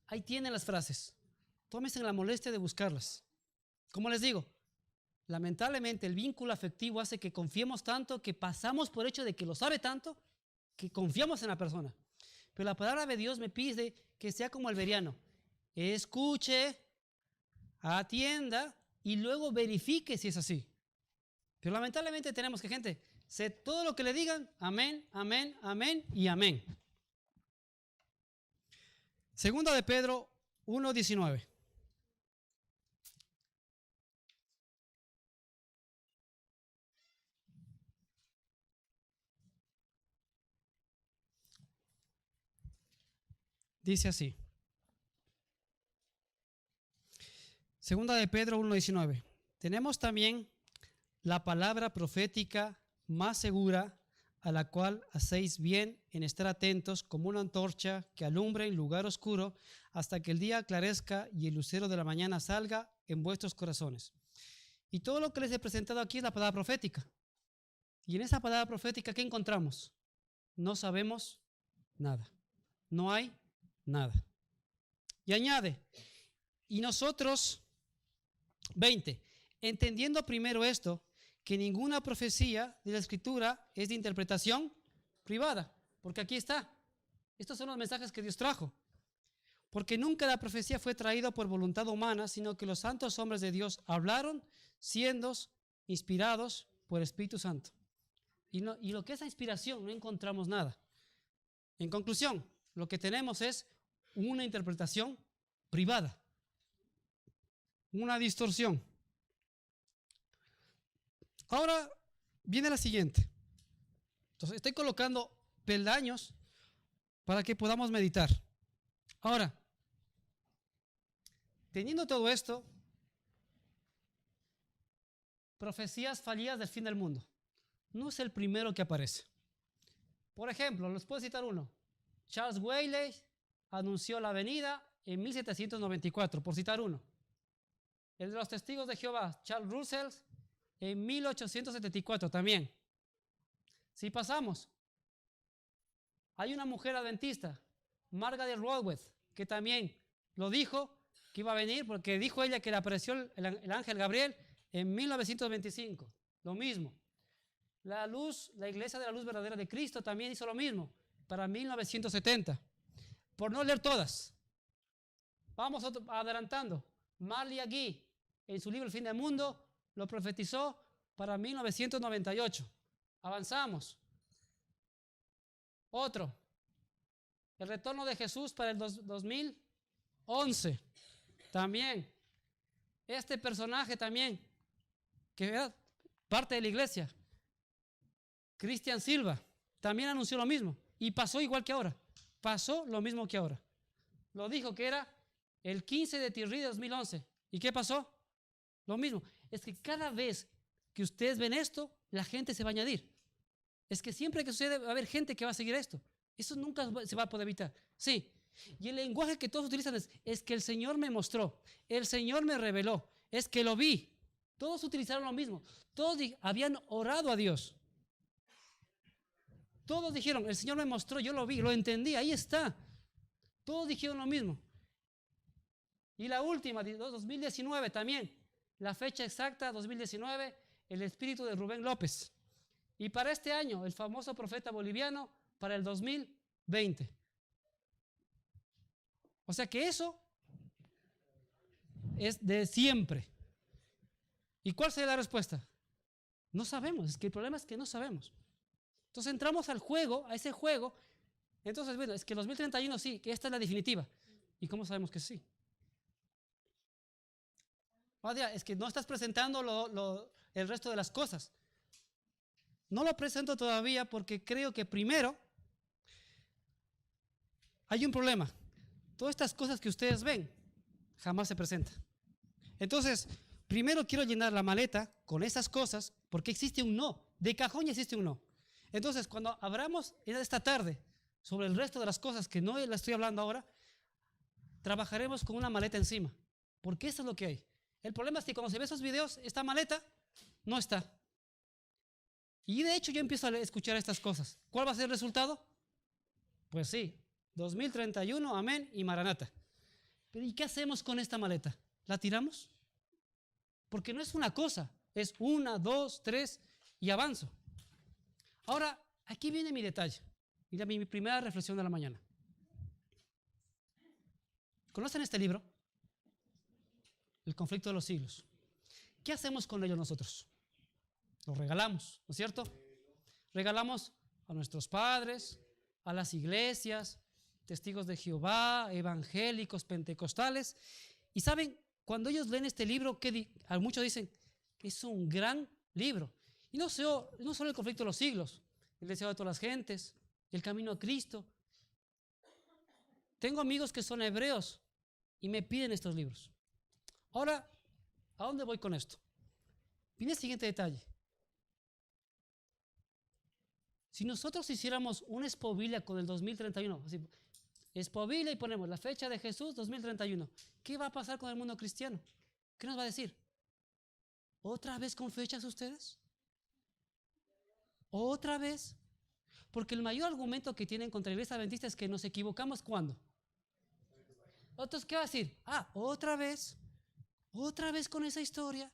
Ahí tienen las frases. Tómense la molestia de buscarlas. Como les digo, lamentablemente el vínculo afectivo hace que confiemos tanto, que pasamos por hecho de que lo sabe tanto, que confiamos en la persona. Pero la palabra de Dios me pide que sea como el bereano. Escuche, atienda y luego verifique si es así. Pero lamentablemente tenemos que gente, sé todo lo que le digan, amén, amén, amén y amén. 2 de Pedro 1:19. Dice así. 2 de Pedro 1:19. Tenemos también la palabra profética más segura, a la cual hacéis bien en estar atentos como una antorcha que alumbra en lugar oscuro hasta que el día aclarezca y el lucero de la mañana salga en vuestros corazones. Y todo lo que les he presentado aquí es la palabra profética. Y en esa palabra profética, ¿qué encontramos? No sabemos nada. No hay nada. Y añade, y nosotros, 20, entendiendo primero esto, que ninguna profecía de la Escritura es de interpretación privada, porque aquí está. Estos son los mensajes que Dios trajo. Porque nunca la profecía fue traída por voluntad humana, sino que los santos hombres de Dios hablaron siendo inspirados por el Espíritu Santo. Y lo que es la inspiración, no encontramos nada. En conclusión, lo que tenemos es una interpretación privada, una distorsión. Ahora viene la siguiente. Entonces, estoy colocando peldaños para que podamos meditar. Ahora, teniendo todo esto, profecías fallidas del fin del mundo. No es el primero que aparece. Por ejemplo, les puedo citar uno. Charles Wesley anunció la venida en 1794, por citar uno. El de los testigos de Jehová, Charles Russell, en 1874 también. Si pasamos, hay una mujer adventista, Margaret Rodwell, que también lo dijo, que iba a venir, porque dijo ella que le apareció el ángel Gabriel en 1925. Lo mismo. La Iglesia de la Luz Verdadera de Cristo también hizo lo mismo, para 1970. Por no leer todas. Vamos adelantando. Marley Agee, en su libro El fin del mundo, lo profetizó para 1998. Avanzamos. Otro. El retorno de Jesús para el 2011. También. Este personaje también, que era parte de la iglesia, Cristian Silva, también anunció lo mismo. Y pasó igual que ahora. Pasó lo mismo que ahora. Lo dijo que era el 15 de Tirri de 2011. ¿Y qué pasó? Lo mismo. Es que cada vez que ustedes ven esto, la gente se va a añadir. Es que siempre que sucede va a haber gente que va a seguir esto. Eso nunca se va a poder evitar. Sí. Y el lenguaje que todos utilizan es que el Señor me mostró, el Señor me reveló, es que lo vi. Todos utilizaron lo mismo. Todos habían orado a Dios. Todos dijeron, el Señor me mostró, yo lo vi, lo entendí, ahí está. Todos dijeron lo mismo. Y la última, 2019 también, la fecha exacta, 2019, el espíritu de Rubén López. Y para este año, el famoso profeta boliviano, para el 2020. O sea que eso es de siempre. ¿Y cuál sería la respuesta? No sabemos, es que el problema es que no sabemos. Entonces entramos al juego, a ese juego. Entonces, bueno, es que el 2031 sí, que esta es la definitiva. ¿Y cómo sabemos que sí? Es que no estás presentando el resto de las cosas. No lo presento todavía porque creo que primero hay un problema. Todas estas cosas que ustedes ven jamás se presentan. Entonces, primero quiero llenar la maleta con esas cosas porque existe un no. De cajón ya existe un no. Entonces, cuando hablamos esta tarde sobre el resto de las cosas que no la estoy hablando ahora, trabajaremos con una maleta encima, porque eso es lo que hay. El problema es que cuando se ve esos videos, esta maleta no está. Y de hecho yo empiezo a escuchar estas cosas. ¿Cuál va a ser el resultado? Pues sí, 2031, amén y maranata. Pero ¿y qué hacemos con esta maleta? ¿La tiramos? Porque no es una cosa, es 1, 2, 3 y avanzo. Ahora, aquí viene mi detalle. Mira mi primera reflexión de la mañana. ¿Conocen este libro? El conflicto de los siglos. ¿Qué hacemos con ellos nosotros? Los regalamos, ¿no es cierto? Regalamos a nuestros padres, a las iglesias, testigos de Jehová, evangélicos, pentecostales. Y saben, cuando ellos leen este libro, muchos dicen que es un gran libro. Y no solo el conflicto de los siglos, el deseo de todas las gentes, el camino a Cristo. Tengo amigos que son hebreos y me piden estos libros. Ahora, ¿a dónde voy con esto? Viene el siguiente detalle. Si nosotros hiciéramos una espovilla con el 2031, así, espovilla y ponemos la fecha de Jesús 2031, ¿qué va a pasar con el mundo cristiano? ¿Qué nos va a decir? ¿Otra vez con fechas ustedes? ¿Otra vez? Porque el mayor argumento que tienen contra la iglesia adventista es que nos equivocamos ¿cuándo? Otros, ¿qué va a decir? ¿Otra vez con esa historia?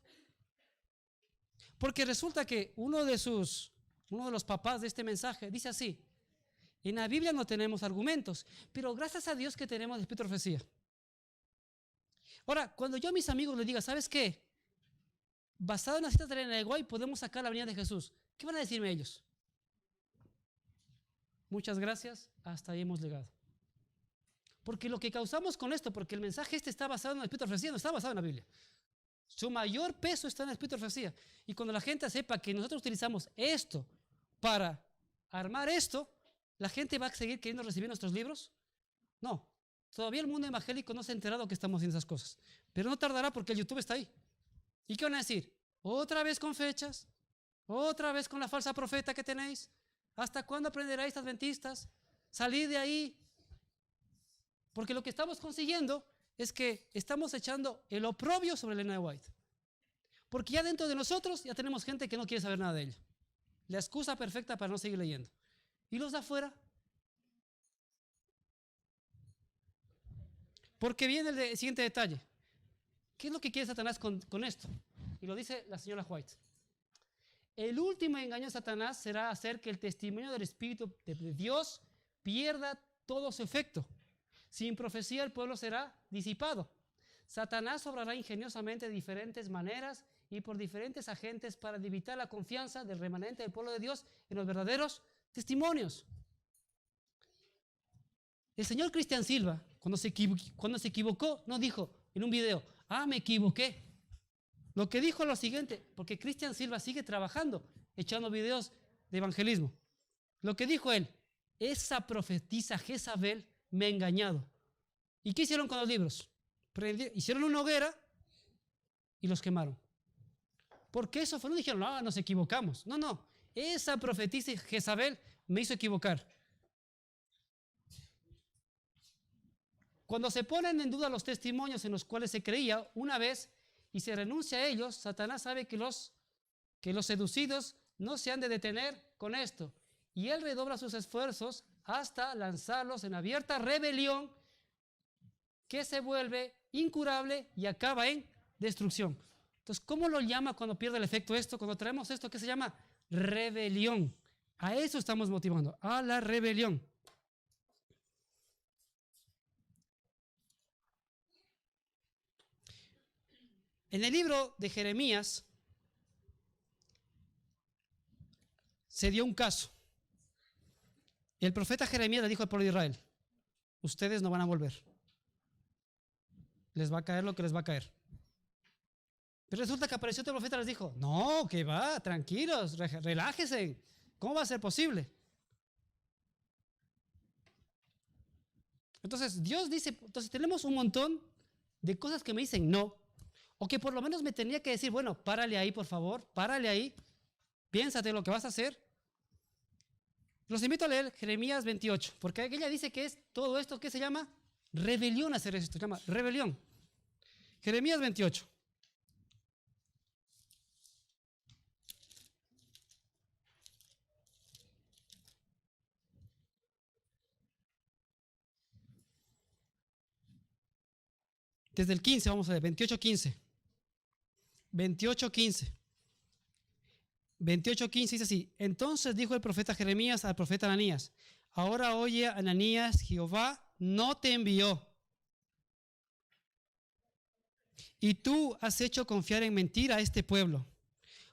Porque resulta que uno de los papás de este mensaje dice así: en la Biblia no tenemos argumentos, pero gracias a Dios que tenemos el Espíritu de Profecía. Ahora, cuando yo a mis amigos les diga, ¿sabes qué? Basado en las citas de Elena de White podemos sacar la venida de Jesús. ¿Qué van a decirme ellos? Muchas gracias, hasta ahí hemos llegado. Porque lo que causamos con esto, porque el mensaje este está basado en el Espíritu de Profecía, no está basado en la Biblia. Su mayor peso está en el Espíritu de Profecía. Y cuando la gente sepa que nosotros utilizamos esto para armar esto, ¿la gente va a seguir queriendo recibir nuestros libros? No. Todavía el mundo evangélico no se ha enterado que estamos haciendo esas cosas. Pero no tardará porque el YouTube está ahí. ¿Y qué van a decir? ¿Otra vez con fechas? ¿Otra vez con la falsa profeta que tenéis? ¿Hasta cuándo aprenderáis, adventistas? Salid de ahí. Porque lo que estamos consiguiendo es que estamos echando el oprobio sobre Elena de White. Porque ya dentro de nosotros ya tenemos gente que no quiere saber nada de ella. La excusa perfecta para no seguir leyendo. ¿Y los de afuera? Porque viene el siguiente detalle. ¿Qué es lo que quiere Satanás con esto? Y lo dice la señora White. El último engaño de Satanás será hacer que el testimonio del Espíritu de Dios pierda todo su efecto. Sin profecía el pueblo será disipado. Satanás obrará ingeniosamente de diferentes maneras y por diferentes agentes para evitar la confianza del remanente del pueblo de Dios en los verdaderos testimonios. El señor Cristian Silva, cuando se equivocó, no dijo en un video, me equivoqué. Lo que dijo es lo siguiente, porque Cristian Silva sigue trabajando, echando videos de evangelismo. Lo que dijo él, esa profetisa Jezabel me ha engañado. ¿Y qué hicieron con los libros? Hicieron una hoguera y los quemaron. Porque eso fue, no dijeron, nos equivocamos. No, esa profetisa Jezabel me hizo equivocar. Cuando se ponen en duda los testimonios en los cuales se creía una vez y se renuncia a ellos, Satanás sabe que los seducidos no se han de detener con esto. Y él redobla sus esfuerzos hasta lanzarlos en abierta rebelión que se vuelve incurable y acaba en destrucción. Entonces, ¿cómo lo llama cuando pierde el efecto esto? Cuando traemos esto, ¿qué se llama? Rebelión. A eso estamos motivando, a la rebelión. En el libro de Jeremías se dio un caso. El profeta Jeremías le dijo al pueblo de Israel, ustedes no van a volver. Les va a caer lo que les va a caer. Pero resulta que apareció otro profeta y les dijo, no, que va, tranquilos, relájense. ¿Cómo va a ser posible? Entonces Dios dice, entonces tenemos un montón de cosas que me dicen no. O que por lo menos me tenía que decir, bueno, párale ahí, por favor, párale ahí, piénsate lo que vas a hacer. Los invito a leer Jeremías 28, porque ella dice que es todo esto que se llama rebelión hacer esto, se llama rebelión. Jeremías 28. Desde el 15, vamos a ver, 28:15. 28:15. 28:15 dice así: entonces dijo el profeta Jeremías al profeta Ananías, ahora oye Ananías, Jehová no te envió. Y tú has hecho confiar en mentira a este pueblo.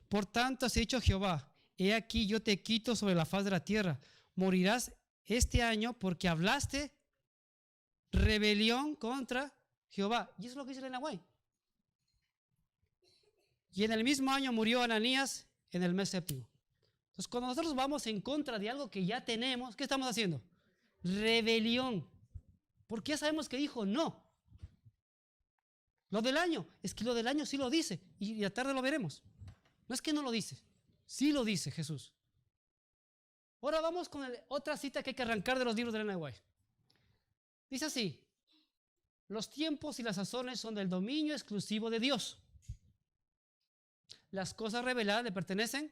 Por tanto has dicho Jehová, he aquí yo te quito sobre la faz de la tierra. Morirás este año porque hablaste rebelión contra Jehová. Y eso es lo que dice Elena White. Y en el mismo año murió Ananías en el mes séptimo. Entonces, cuando nosotros vamos en contra de algo que ya tenemos, ¿qué estamos haciendo? Rebelión. Porque ya sabemos que dijo no. Lo del año, es que lo del año sí lo dice. Y a tarde lo veremos. No es que no lo dice, sí lo dice Jesús. Ahora vamos con otra cita que hay que arrancar de los libros de Elena White. Dice así: los tiempos y las sazones son del dominio exclusivo de Dios. Las cosas reveladas le pertenecen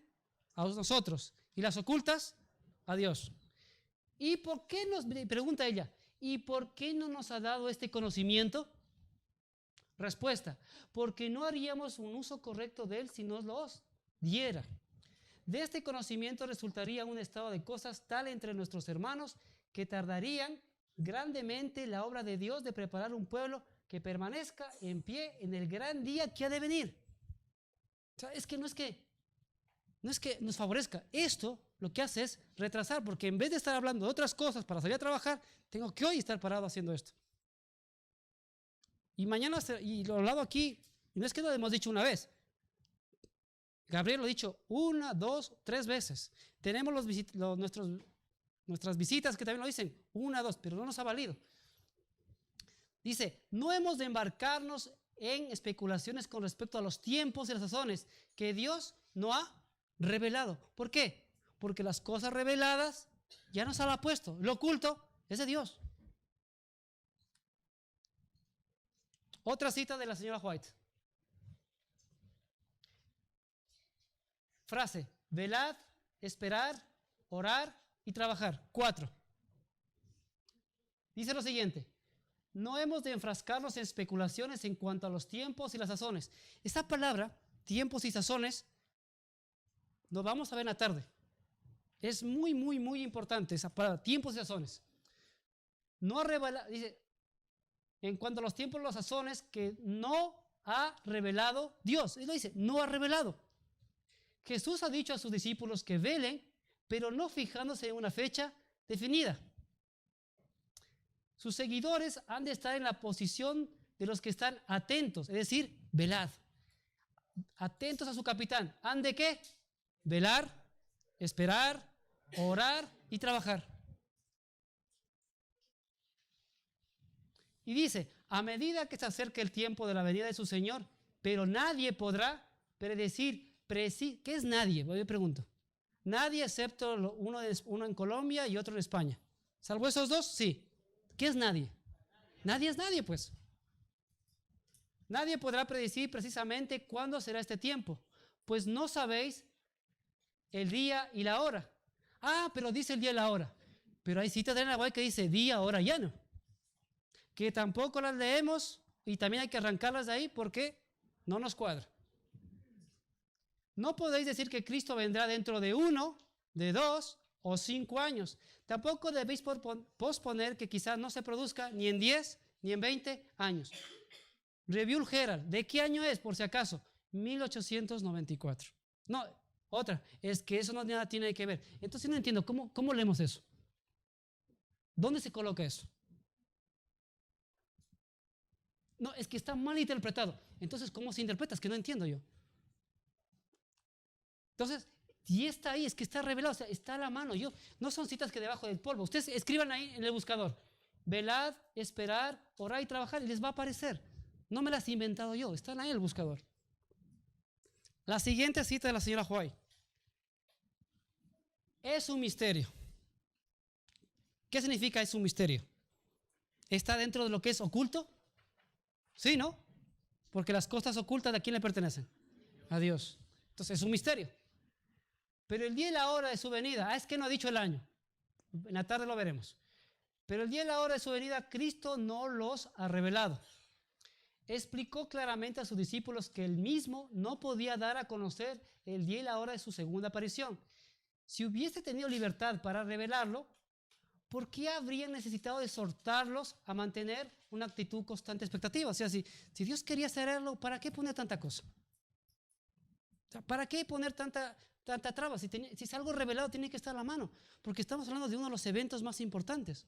a nosotros y las ocultas a Dios. ¿Y por qué pregunta ella, ¿y por qué no nos ha dado este conocimiento? Respuesta: porque no haríamos un uso correcto de él si nos los diera. De este conocimiento resultaría un estado de cosas tal entre nuestros hermanos que tardarían grandemente la obra de Dios de preparar un pueblo que permanezca en pie en el gran día que ha de venir. O sea, no es que nos favorezca. Esto lo que hace es retrasar, porque en vez de estar hablando de otras cosas para salir a trabajar, tengo que hoy estar parado haciendo esto. Y mañana, y lo he hablado aquí, y no es que lo hemos dicho una vez. Gabriel lo ha dicho 1, 2, 3 veces. Tenemos nuestras visitas que también lo dicen 1, 2, pero no nos ha valido. Dice, no hemos de embarcarnos en especulaciones con respecto a los tiempos y las sazones que Dios no ha revelado. ¿Por qué? Porque las cosas reveladas ya nos ha puesto. Lo oculto es de Dios. Otra cita de la señora White. Frase, velad, esperar, orar y trabajar. 4. Dice lo siguiente, no hemos de enfrascarnos en especulaciones en cuanto a los tiempos y las sazones. Esta palabra, tiempos y sazones, lo vamos a ver en la tarde. Es muy, muy, muy importante esa palabra, tiempos y sazones. No ha revelado, dice, en cuanto a los tiempos y las sazones que no ha revelado Dios. Él lo dice, no ha revelado. Jesús ha dicho a sus discípulos que velen, pero no fijándose en una fecha definida. Sus seguidores han de estar en la posición de los que están atentos, es decir, velad. Atentos a su capitán. ¿Han de qué? Velar, esperar, orar y trabajar. Y dice, a medida que se acerque el tiempo de la venida de su Señor, pero nadie podrá predecir. ¿Qué es nadie? Yo pregunto. Nadie excepto uno en Colombia y otro en España. ¿Salvo esos dos? Sí. ¿Qué es nadie? Nadie es nadie, pues. Nadie podrá predecir precisamente cuándo será este tiempo, pues no sabéis el día y la hora. Ah, pero dice el día y la hora. Pero hay citas de la White que dice día, hora, ya no. Que tampoco las leemos y también hay que arrancarlas de ahí porque no nos cuadra. No podéis decir que Cristo vendrá dentro de 1, de 2 o 5 años. Tampoco debéis posponer que quizás no se produzca ni en 10 ni en 20 años. Review Herald, ¿de qué año es por si acaso? 1894. No, otra, es que eso no nada tiene que ver. Entonces no entiendo, ¿cómo leemos eso? ¿Dónde se coloca eso? No, es que está mal interpretado. Entonces, ¿cómo se interpreta? Es que no entiendo yo. Entonces, y está ahí, es que está revelado, o sea, está a la mano. No son citas que debajo del polvo. Ustedes escriban ahí en el buscador. Velad, esperar, orar y trabajar y les va a aparecer. No me las he inventado yo, están ahí en el buscador. La siguiente cita de la señora White. Es un misterio. ¿Qué significa es un misterio? ¿Está dentro de lo que es oculto? Sí, ¿no? Porque las cosas ocultas, ¿a quién le pertenecen? A Dios. Entonces es un misterio. Pero el día y la hora de su venida, es que no ha dicho el año. En la tarde lo veremos. Pero el día y la hora de su venida, Cristo no los ha revelado. Explicó claramente a sus discípulos que él mismo no podía dar a conocer el día y la hora de su segunda aparición. Si hubiese tenido libertad para revelarlo, ¿por qué habrían necesitado de exhortarlos a mantener una actitud constante expectativa? O sea, si Dios quería hacerlo, ¿para qué poner tanta cosa? ¿Para qué poner tanta traba? Si es algo revelado, tiene que estar a la mano, porque estamos hablando de uno de los eventos más importantes.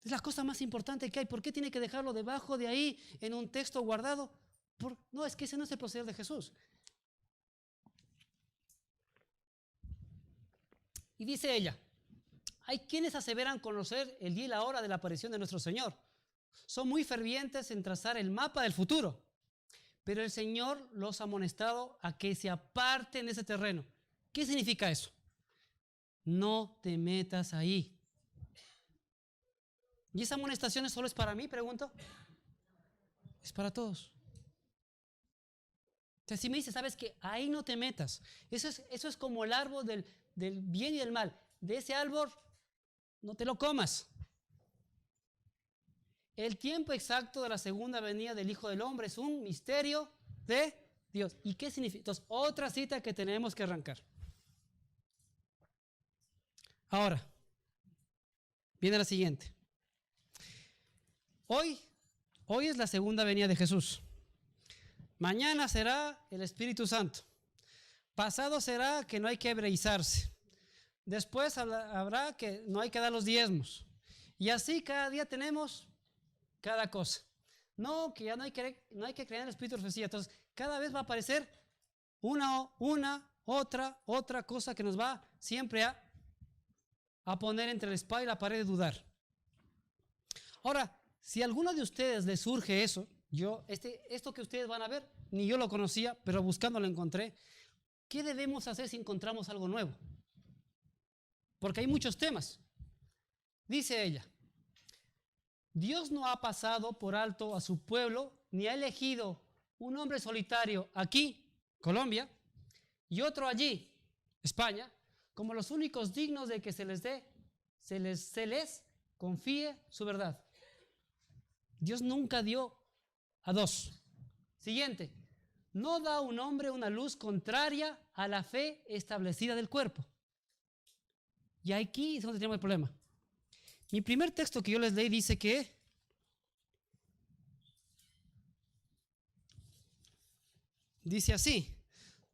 Es la cosa más importante que hay. ¿Por qué tiene que dejarlo debajo de ahí en un texto guardado? No, es que ese no es el proceder de Jesús. Y dice ella, hay quienes aseveran conocer el día y la hora de la aparición de nuestro Señor. Son muy fervientes en trazar el mapa del futuro. Pero el Señor los ha amonestado a que se aparten de ese terreno. ¿Qué significa eso? No te metas ahí. ¿Y esa amonestación solo es para mí, pregunto? Es para todos. Entonces, si me dice, ¿sabes qué? Ahí no te metas. Eso es como el árbol del bien y del mal. De ese árbol no te lo comas. El tiempo exacto de la segunda venida del Hijo del Hombre es un misterio de Dios. ¿Y qué significa? Entonces, otra cita que tenemos que arrancar. Ahora, viene la siguiente. Hoy es la segunda venida de Jesús. Mañana será el Espíritu Santo. Pasado será que no hay que hebreizarse. Después habrá que no hay que dar los diezmos. Y así cada día tenemos cada cosa. No, que ya no hay que creer en el Espíritu de profecía. Entonces, cada vez va a aparecer otra cosa que nos va siempre a poner entre la espada y la pared de dudar. Ahora, si a alguno de ustedes les surge eso, esto que ustedes van a ver, ni yo lo conocía, pero buscando lo encontré. ¿Qué debemos hacer si encontramos algo nuevo? Porque hay muchos temas. Dice ella, Dios no ha pasado por alto a su pueblo, ni ha elegido un hombre solitario aquí, Colombia, y otro allí, España, como los únicos dignos de que se les confíe su verdad. Dios nunca dio a dos. Siguiente, no da a un hombre una luz contraria a la fe establecida del cuerpo. Y aquí es donde tenemos el problema. Mi primer texto que yo les leí dice que dice así: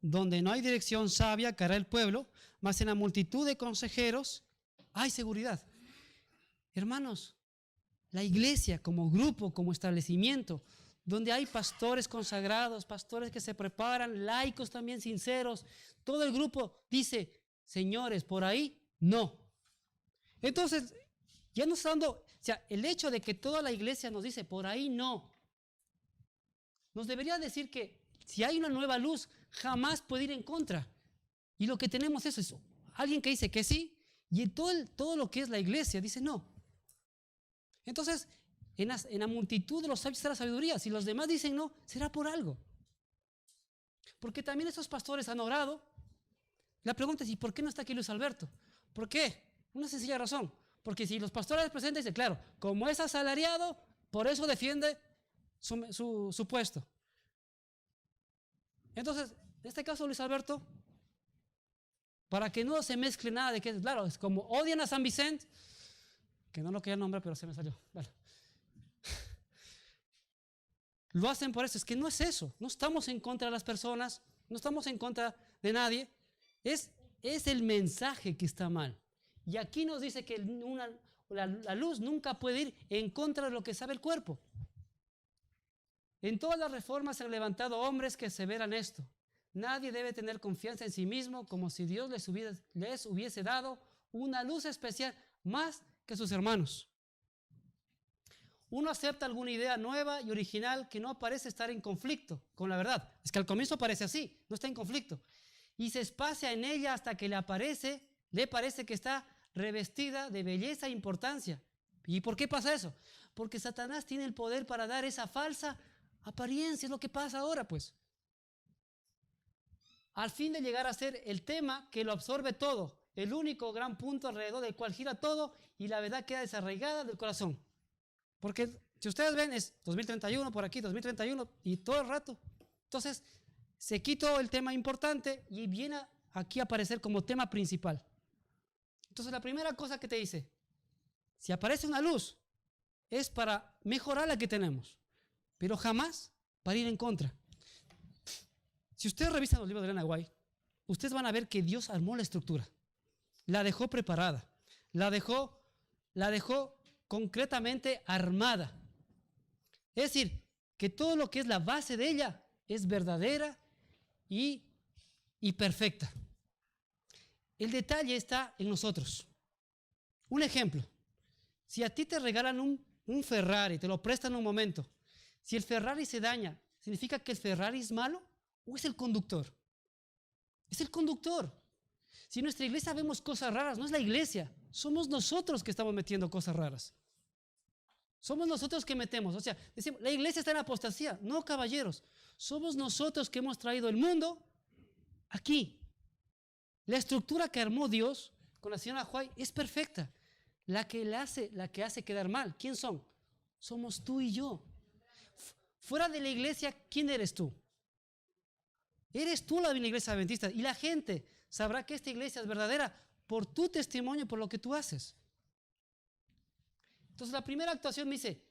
donde no hay dirección sabia caerá el pueblo, mas en la multitud de consejeros hay seguridad. Hermanos, la iglesia como grupo, como establecimiento, donde hay pastores consagrados, pastores que se preparan, laicos también sinceros, todo el grupo dice, señores, por ahí no. Entonces, ya nos está dando, o sea, el hecho de que toda la iglesia nos dice, por ahí no, nos debería decir que si hay una nueva luz, jamás puede ir en contra. Y lo que tenemos es alguien que dice que sí, y todo lo que es la iglesia dice no. Entonces, en la multitud de los sabios está la sabiduría. Si los demás dicen no, será por algo. Porque también esos pastores han orado. La pregunta es, ¿y por qué no está aquí Luis Alberto? ¿Por qué? Una sencilla razón. Porque si los pastores presentes dicen, claro, como es asalariado, por eso defiende su puesto. Entonces, en este caso Luis Alberto, para que no se mezcle nada de que, claro, es como odian a San Vicente, que no lo quería nombrar, pero se me salió. Vale. Lo hacen por eso, es que no es eso, no estamos en contra de las personas, no estamos en contra de nadie, es el mensaje que está mal. Y aquí nos dice que la luz nunca puede ir en contra de lo que sabe el cuerpo. En todas las reformas se han levantado hombres que aseveran esto. Nadie debe tener confianza en sí mismo como si Dios les hubiese dado una luz especial más que sus hermanos. Uno acepta alguna idea nueva y original que no parece estar en conflicto con la verdad. Es que al comienzo parece así, no está en conflicto. Y se espacia en ella hasta que le parece que está revestida de belleza e importancia. ¿Y por qué pasa eso? Porque Satanás tiene el poder para dar esa falsa apariencia, es lo que pasa ahora, pues. Al fin de llegar a ser el tema que lo absorbe todo, el único gran punto alrededor del cual gira todo y la verdad queda desarraigada del corazón. Porque si ustedes ven es 2031 por aquí, 2031 y todo el rato. Entonces se quitó el tema importante y viene aquí a aparecer como tema principal. Entonces la primera cosa que te dice, si aparece una luz, es para mejorar la que tenemos, pero jamás para ir en contra. Si ustedes revisan los libros de Elena White, ustedes van a ver que Dios armó la estructura, la dejó preparada, la dejó concretamente armada. Es decir, que todo lo que es la base de ella es verdadera y perfecta. El detalle está en nosotros. Un ejemplo, si a ti te regalan un Ferrari, te lo prestan un momento, si el Ferrari se daña, ¿significa que el Ferrari es malo o es el conductor? Es el conductor. Si en nuestra iglesia vemos cosas raras, no es la iglesia, somos nosotros que estamos metiendo cosas raras. Somos nosotros que metemos, o sea, decimos, la iglesia está en apostasía. No, caballeros, somos nosotros que hemos traído el mundo aquí. La estructura que armó Dios con la señora White es perfecta. La que hace quedar mal, ¿quién son? Somos tú y yo. Fuera de la iglesia, ¿quién eres tú? Eres tú la iglesia adventista y la gente sabrá que esta iglesia es verdadera por tu testimonio, por lo que tú haces. Entonces la primera actuación me dice,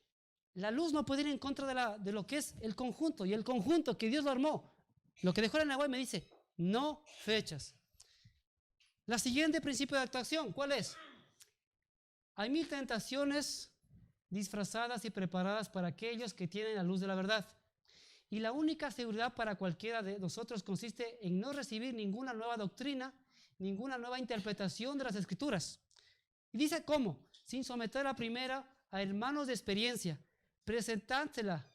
la luz no puede ir en contra de lo que es el conjunto, y el conjunto que Dios lo armó, lo que dejó en Nahuatl me dice, no fechas. La siguiente principio de actuación, ¿cuál es? Hay 1000 tentaciones disfrazadas y preparadas para aquellos que tienen la luz de la verdad. Y la única seguridad para cualquiera de nosotros consiste en no recibir ninguna nueva doctrina, ninguna nueva interpretación de las Escrituras. Y dice cómo, sin someter la primera a hermanos de experiencia, presentársela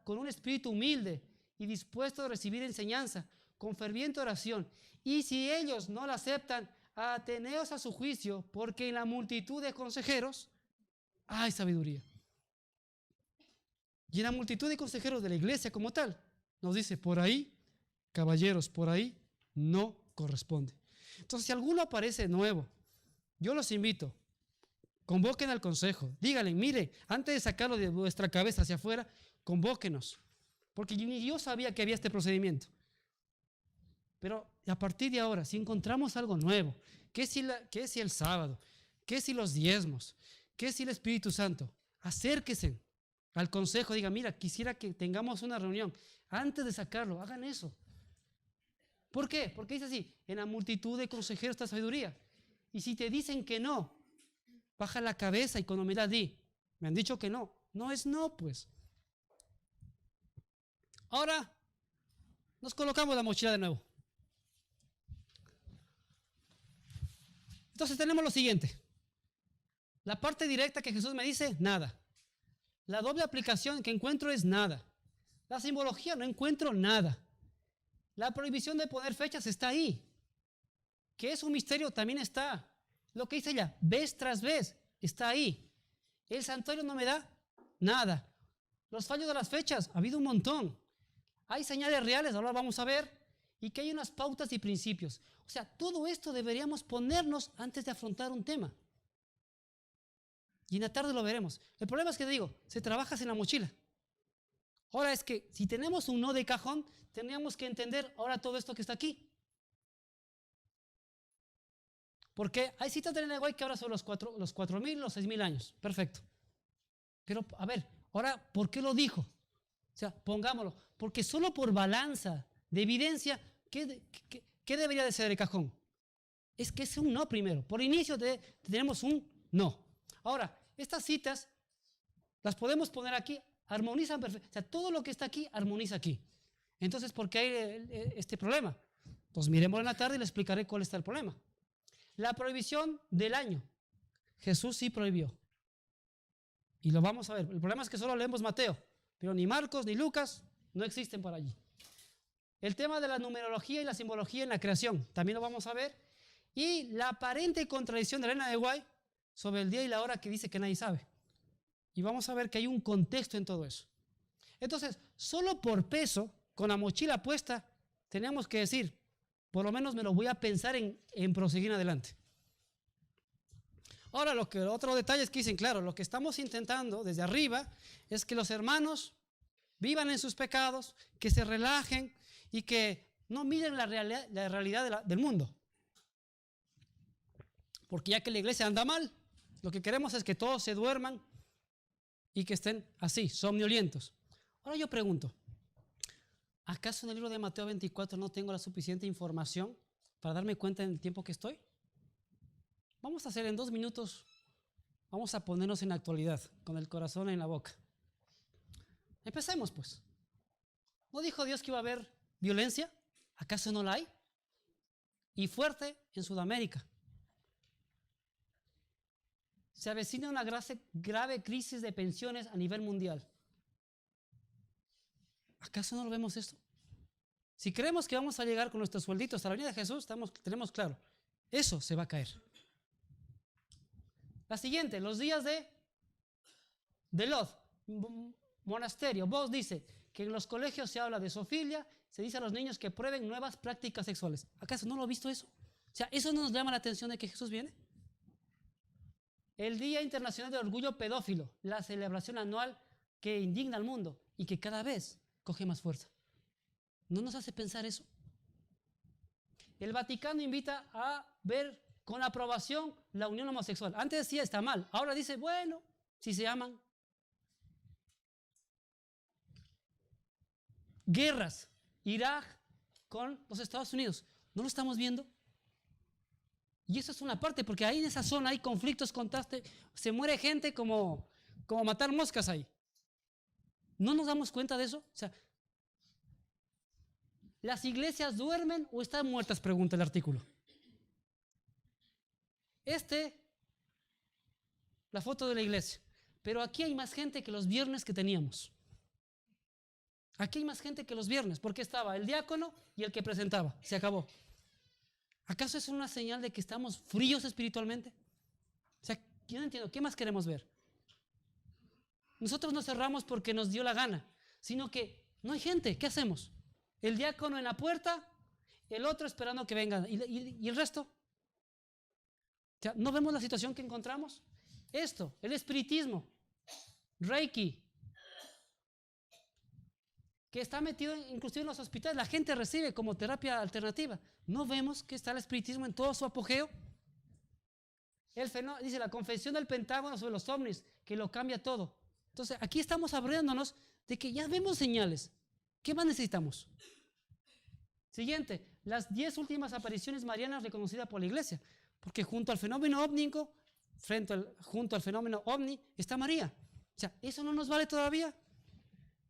con un espíritu humilde y dispuesto a recibir enseñanza, con ferviente oración. Y si ellos no la aceptan, ateneos a su juicio, porque en la multitud de consejeros hay sabiduría. Y en la multitud de consejeros de la iglesia como tal, nos dice, por ahí, caballeros, por ahí no corresponde. Entonces, si alguno aparece nuevo, yo los invito, convoquen al consejo, díganle, mire, antes de sacarlo de vuestra cabeza hacia afuera, convóquenos, porque ni yo sabía que había este procedimiento. Pero a partir de ahora, si encontramos algo nuevo, ¿qué si el sábado? ¿Qué si los diezmos? ¿Qué si el Espíritu Santo? Acérquense al consejo, diga, mira, quisiera que tengamos una reunión. Antes de sacarlo, hagan eso. ¿Por qué? Porque dice así, en la multitud de consejeros está sabiduría. Y si te dicen que no, baja la cabeza y con humildad di, me han dicho que no. No es no, pues. Ahora, nos colocamos la mochila de nuevo. Entonces tenemos lo siguiente. La parte directa que Jesús me dice, nada. La doble aplicación que encuentro es nada. La simbología no encuentro nada. La prohibición de poner fechas está ahí. Que es un misterio también está. Lo que dice ella, vez tras vez, está ahí. El santuario no me da nada. Los fallos de las fechas, ha habido un montón. Hay señales reales, ahora vamos a ver. Y que hay unas pautas y principios. O sea, todo esto deberíamos ponernos antes de afrontar un tema. Y en la tarde lo veremos. El problema es que te digo, se trabaja en la mochila. Ahora es que si tenemos un no de cajón, tendríamos que entender ahora todo esto que está aquí. Porque hay citas de Nahuatl que hablan sobre los 4.000, los 6.000 años. Perfecto. Pero, a ver, ahora, ¿por qué lo dijo? O sea, pongámoslo. Porque solo por balanza de evidencia, ¿qué debería de ser el cajón? Es que es un no primero. Por inicio tenemos un no. Ahora, estas citas las podemos poner aquí, armonizan perfecto. O sea, todo lo que está aquí armoniza aquí. Entonces, ¿por qué hay este problema? Entonces, miremos en la tarde y le explicaré cuál está el problema. La prohibición del año. Jesús sí prohibió. Y lo vamos a ver. El problema es que solo leemos Mateo, pero ni Marcos ni Lucas no existen por allí. El tema de la numerología y la simbología en la creación, también lo vamos a ver. Y la aparente contradicción de Elena de White sobre el día y la hora que dice que nadie sabe. Y vamos a ver que hay un contexto en todo eso. Entonces, solo por peso, con la mochila puesta, tenemos que decir, por lo menos me lo voy a pensar en proseguir adelante. Ahora, otro detalle es que dicen, claro, lo que estamos intentando desde arriba es que los hermanos vivan en sus pecados, que se relajen y que no miren la realidad del mundo. Porque ya que la iglesia anda mal, lo que queremos es que todos se duerman y que estén así, somnolientos. Ahora yo pregunto, ¿acaso en el libro de Mateo 24 no tengo la suficiente información para darme cuenta en el tiempo que estoy? Vamos a hacer en 2 minutos, vamos a ponernos en la actualidad, con el corazón en la boca. Empecemos pues. ¿No dijo Dios que iba a haber violencia? ¿Acaso no la hay? Y fuerte en Sudamérica. Se avecina una grave crisis de pensiones a nivel mundial. ¿Acaso no lo vemos esto? Si creemos que vamos a llegar con nuestros suelditos a la venida de Jesús, tenemos claro, eso se va a caer. La siguiente, los días de Lot, monasterio. Vos dice que en los colegios se habla de zoofilia, se dice a los niños que prueben nuevas prácticas sexuales. ¿Acaso no lo ha visto eso? O sea, ¿eso no nos llama la atención de que Jesús viene? El Día Internacional del Orgullo Pedófilo, la celebración anual que indigna al mundo y que cada vez coge más fuerza. ¿No nos hace pensar eso? El Vaticano invita a ver con aprobación la unión homosexual. Antes decía está mal, ahora dice, bueno, si se aman. Guerras, Irak con los Estados Unidos, ¿no lo estamos viendo? Y eso es una parte, porque ahí en esa zona hay conflictos, contaste, se muere gente como matar moscas ahí. ¿No nos damos cuenta de eso? O sea, ¿las iglesias duermen o están muertas? Pregunta el artículo. La foto de la iglesia. Pero aquí hay más gente que los viernes que teníamos. Aquí hay más gente que los viernes, porque estaba el diácono y el que presentaba. Se acabó. ¿Acaso es una señal de que estamos fríos espiritualmente? O sea, yo no entiendo, ¿qué más queremos ver? Nosotros no cerramos porque nos dio la gana, sino que no hay gente, ¿qué hacemos? El diácono en la puerta, el otro esperando que vengan, ¿y el resto? O sea, ¿no vemos la situación que encontramos? Esto, el espiritismo, Reiki, que está metido inclusive en los hospitales, la gente recibe como terapia alternativa. ¿No vemos que está el espiritismo en todo su apogeo? Dice la Confesión del Pentágono sobre los ovnis, que lo cambia todo. Entonces, aquí estamos abriéndonos de que ya vemos señales. ¿Qué más necesitamos? Siguiente, las 10 últimas apariciones marianas reconocidas por la iglesia. Porque junto al fenómeno ovnínico, junto al fenómeno ovni, está María. O sea, ¿eso no nos vale todavía?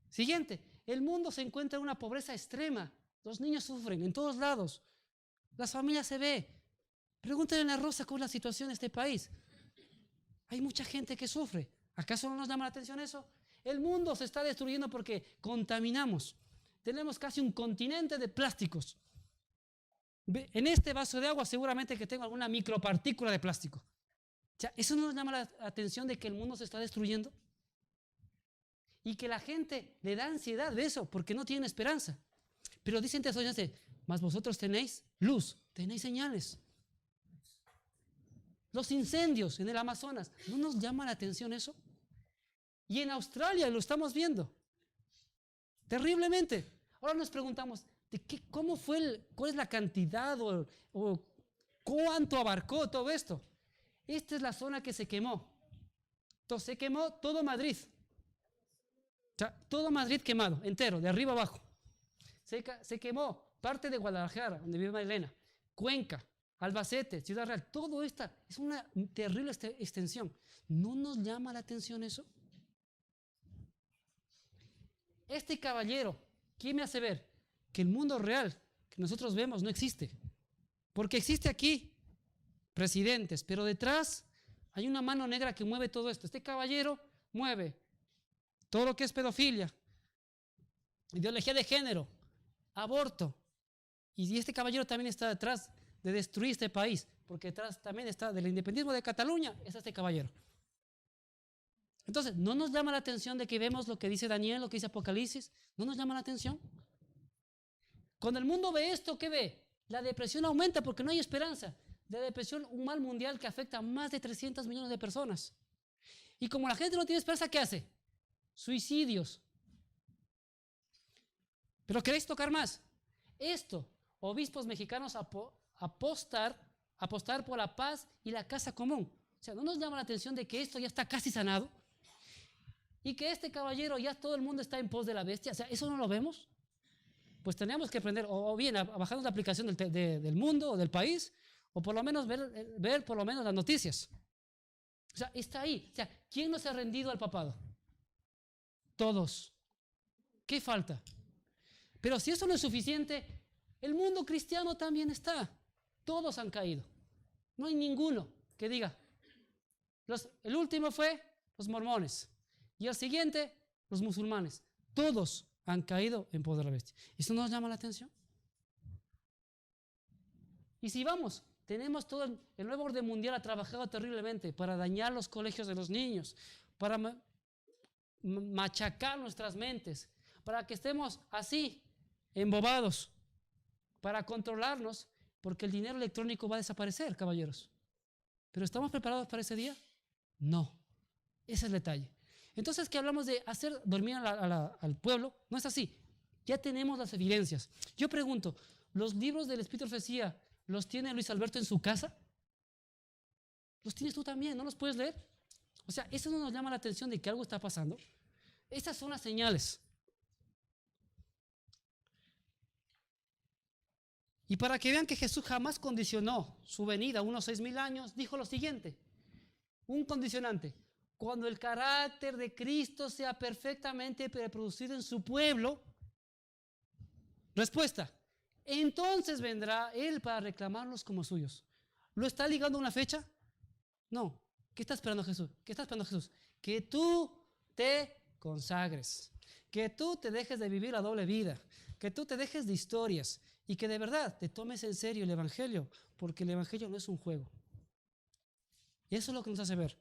Siguiente, el mundo se encuentra en una pobreza extrema. Los niños sufren en todos lados. Las familias se ven. Pregúntenle a Rosa cómo es la situación de este país. Hay mucha gente que sufre. ¿Acaso no nos llama la atención eso? El mundo se está destruyendo porque contaminamos. Tenemos casi un continente de plásticos. En este vaso de agua seguramente que tengo alguna micropartícula de plástico. O sea, ¿eso no nos llama la atención de que el mundo se está destruyendo? Y que la gente le da ansiedad de eso porque no tienen esperanza. Pero dicen tesoñantes, mas vosotros tenéis luz, tenéis señales. Los incendios en el Amazonas, ¿no nos llama la atención eso? Y en Australia lo estamos viendo. Terriblemente. Ahora nos preguntamos, ¿cuál es la cantidad o cuánto abarcó todo esto? Esta es la zona que se quemó. Entonces se quemó todo Madrid. O sea, todo Madrid quemado, entero, de arriba abajo. Se quemó parte de Guadalajara, donde vive Marilena, Cuenca, Albacete, Ciudad Real. Todo esto es una terrible extensión. ¿No nos llama la atención eso? Este caballero, ¿quién me hace ver? Que el mundo real que nosotros vemos no existe. Porque existe aquí presidentes, pero detrás hay una mano negra que mueve todo esto. Este caballero mueve todo lo que es pedofilia, ideología de género, aborto. Y este caballero también está detrás de destruir este país, porque detrás también está del independentismo de Cataluña, es este caballero. Entonces, ¿no nos llama la atención de que vemos lo que dice Daniel, lo que dice Apocalipsis? ¿No nos llama la atención? Cuando el mundo ve esto, ¿qué ve? La depresión aumenta porque no hay esperanza. De depresión, un mal mundial que afecta a más de 300 millones de personas. Y como la gente no tiene esperanza, ¿qué hace? Suicidios. ¿Pero queréis tocar más? Esto, obispos mexicanos apostar por la paz y la casa común. O sea, ¿no nos llama la atención de que esto ya está casi sanado? Y que este caballero ya todo el mundo está en pos de la bestia. O sea, ¿eso no lo vemos? Pues teníamos que aprender, o bien a bajarnos la aplicación del mundo o del país, o por lo menos ver por lo menos las noticias. O sea, está ahí. O sea, ¿quién no se ha rendido al papado? Todos. ¿Qué falta? Pero si eso no es suficiente, el mundo cristiano también está. Todos han caído. No hay ninguno que diga. El último fue los mormones. Y el siguiente, los musulmanes. Todos han caído en poder de la bestia. ¿Eso no nos llama la atención? Y si vamos, tenemos todo el nuevo orden mundial ha trabajado terriblemente para dañar los colegios de los niños, para machacar nuestras mentes, para que estemos así, embobados, para controlarnos, porque el dinero electrónico va a desaparecer, caballeros. ¿Pero estamos preparados para ese día? No. Ese es el detalle. Entonces, ¿qué hablamos de hacer dormir al pueblo? No es así. Ya tenemos las evidencias. Yo pregunto, ¿los libros del Espíritu de Profecía los tiene Luis Alberto en su casa? ¿Los tienes tú también? ¿No los puedes leer? O sea, ¿eso no nos llama la atención de que algo está pasando? Estas son las señales. Y para que vean que Jesús jamás condicionó su venida unos 6,000 años, dijo lo siguiente, un condicionante. Cuando el carácter de Cristo sea perfectamente reproducido en su pueblo, respuesta, entonces vendrá Él para reclamarlos como suyos. ¿Lo está ligando a una fecha? No. ¿Qué está esperando Jesús? ¿Qué está esperando Jesús? Que tú te consagres, que tú te dejes de vivir la doble vida, que tú te dejes de historias y que de verdad te tomes en serio el Evangelio, porque el Evangelio no es un juego. Y eso es lo que nos hace ver.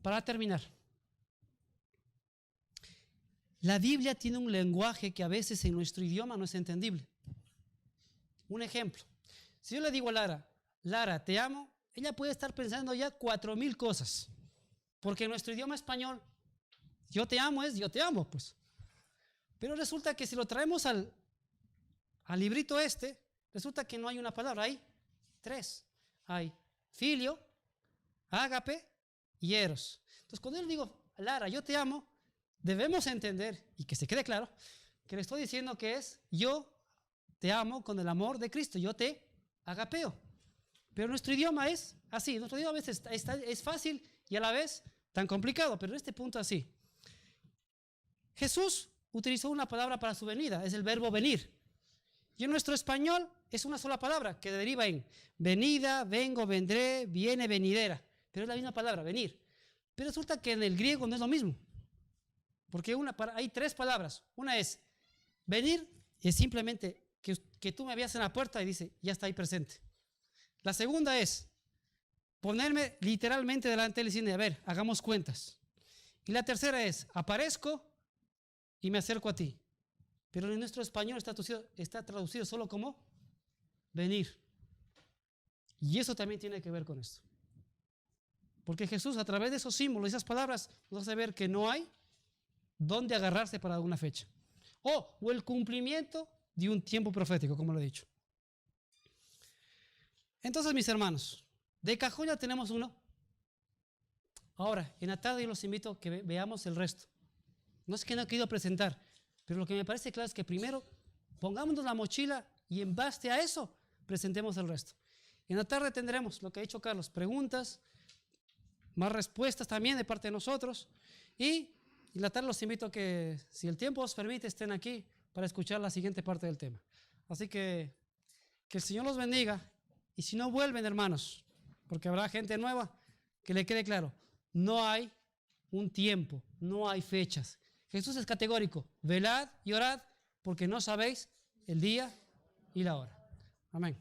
Para terminar, la Biblia tiene un lenguaje que a veces en nuestro idioma no es entendible. Un ejemplo, si yo le digo a Lara, Lara, te amo, ella puede estar pensando ya 4,000 cosas, porque en nuestro idioma español, yo te amo es yo te amo, pues. Pero resulta que si lo traemos al librito resulta que no hay una palabra, hay 3. Hay filio, ágape y eros. Entonces, cuando yo le digo, Lara, yo te amo, debemos entender, y que se quede claro, que le estoy diciendo que es yo te amo con el amor de Cristo, yo te agapeo. Pero nuestro idioma es así, nuestro idioma a veces es fácil y a la vez tan complicado, pero en este punto así. Jesús utilizó una palabra para su venida, es el verbo venir. Y en nuestro español es una sola palabra que deriva en venida, vengo, vendré, viene, venidera. Pero es la misma palabra, venir. Pero resulta que en el griego no es lo mismo. Porque hay 3 palabras. Una es venir, es simplemente que tú me veas en la puerta y dice, ya está ahí presente. La segunda es ponerme literalmente delante del cine, a ver, hagamos cuentas. Y la tercera es, aparezco y me acerco a ti. Pero en nuestro español está traducido solo como venir. Y eso también tiene que ver con esto. Porque Jesús a través de esos símbolos, esas palabras, nos hace ver que no hay dónde agarrarse para alguna fecha. O el cumplimiento de un tiempo profético, como lo he dicho. Entonces, mis hermanos, de cajón ya tenemos uno. Ahora, en la tarde yo los invito a que veamos el resto. No es que no he querido presentar, pero lo que me parece claro es que primero pongámonos la mochila y en base a eso presentemos el resto. En la tarde tendremos lo que ha dicho Carlos, preguntas, más respuestas también de parte de nosotros. Y en la tarde los invito a que, si el tiempo os permite, estén aquí para escuchar la siguiente parte del tema. Así que el Señor los bendiga. Y si no vuelven, hermanos, porque habrá gente nueva, que le quede claro, no hay un tiempo, no hay fechas. Jesús es categórico, velad y orad porque no sabéis el día y la hora. Amén.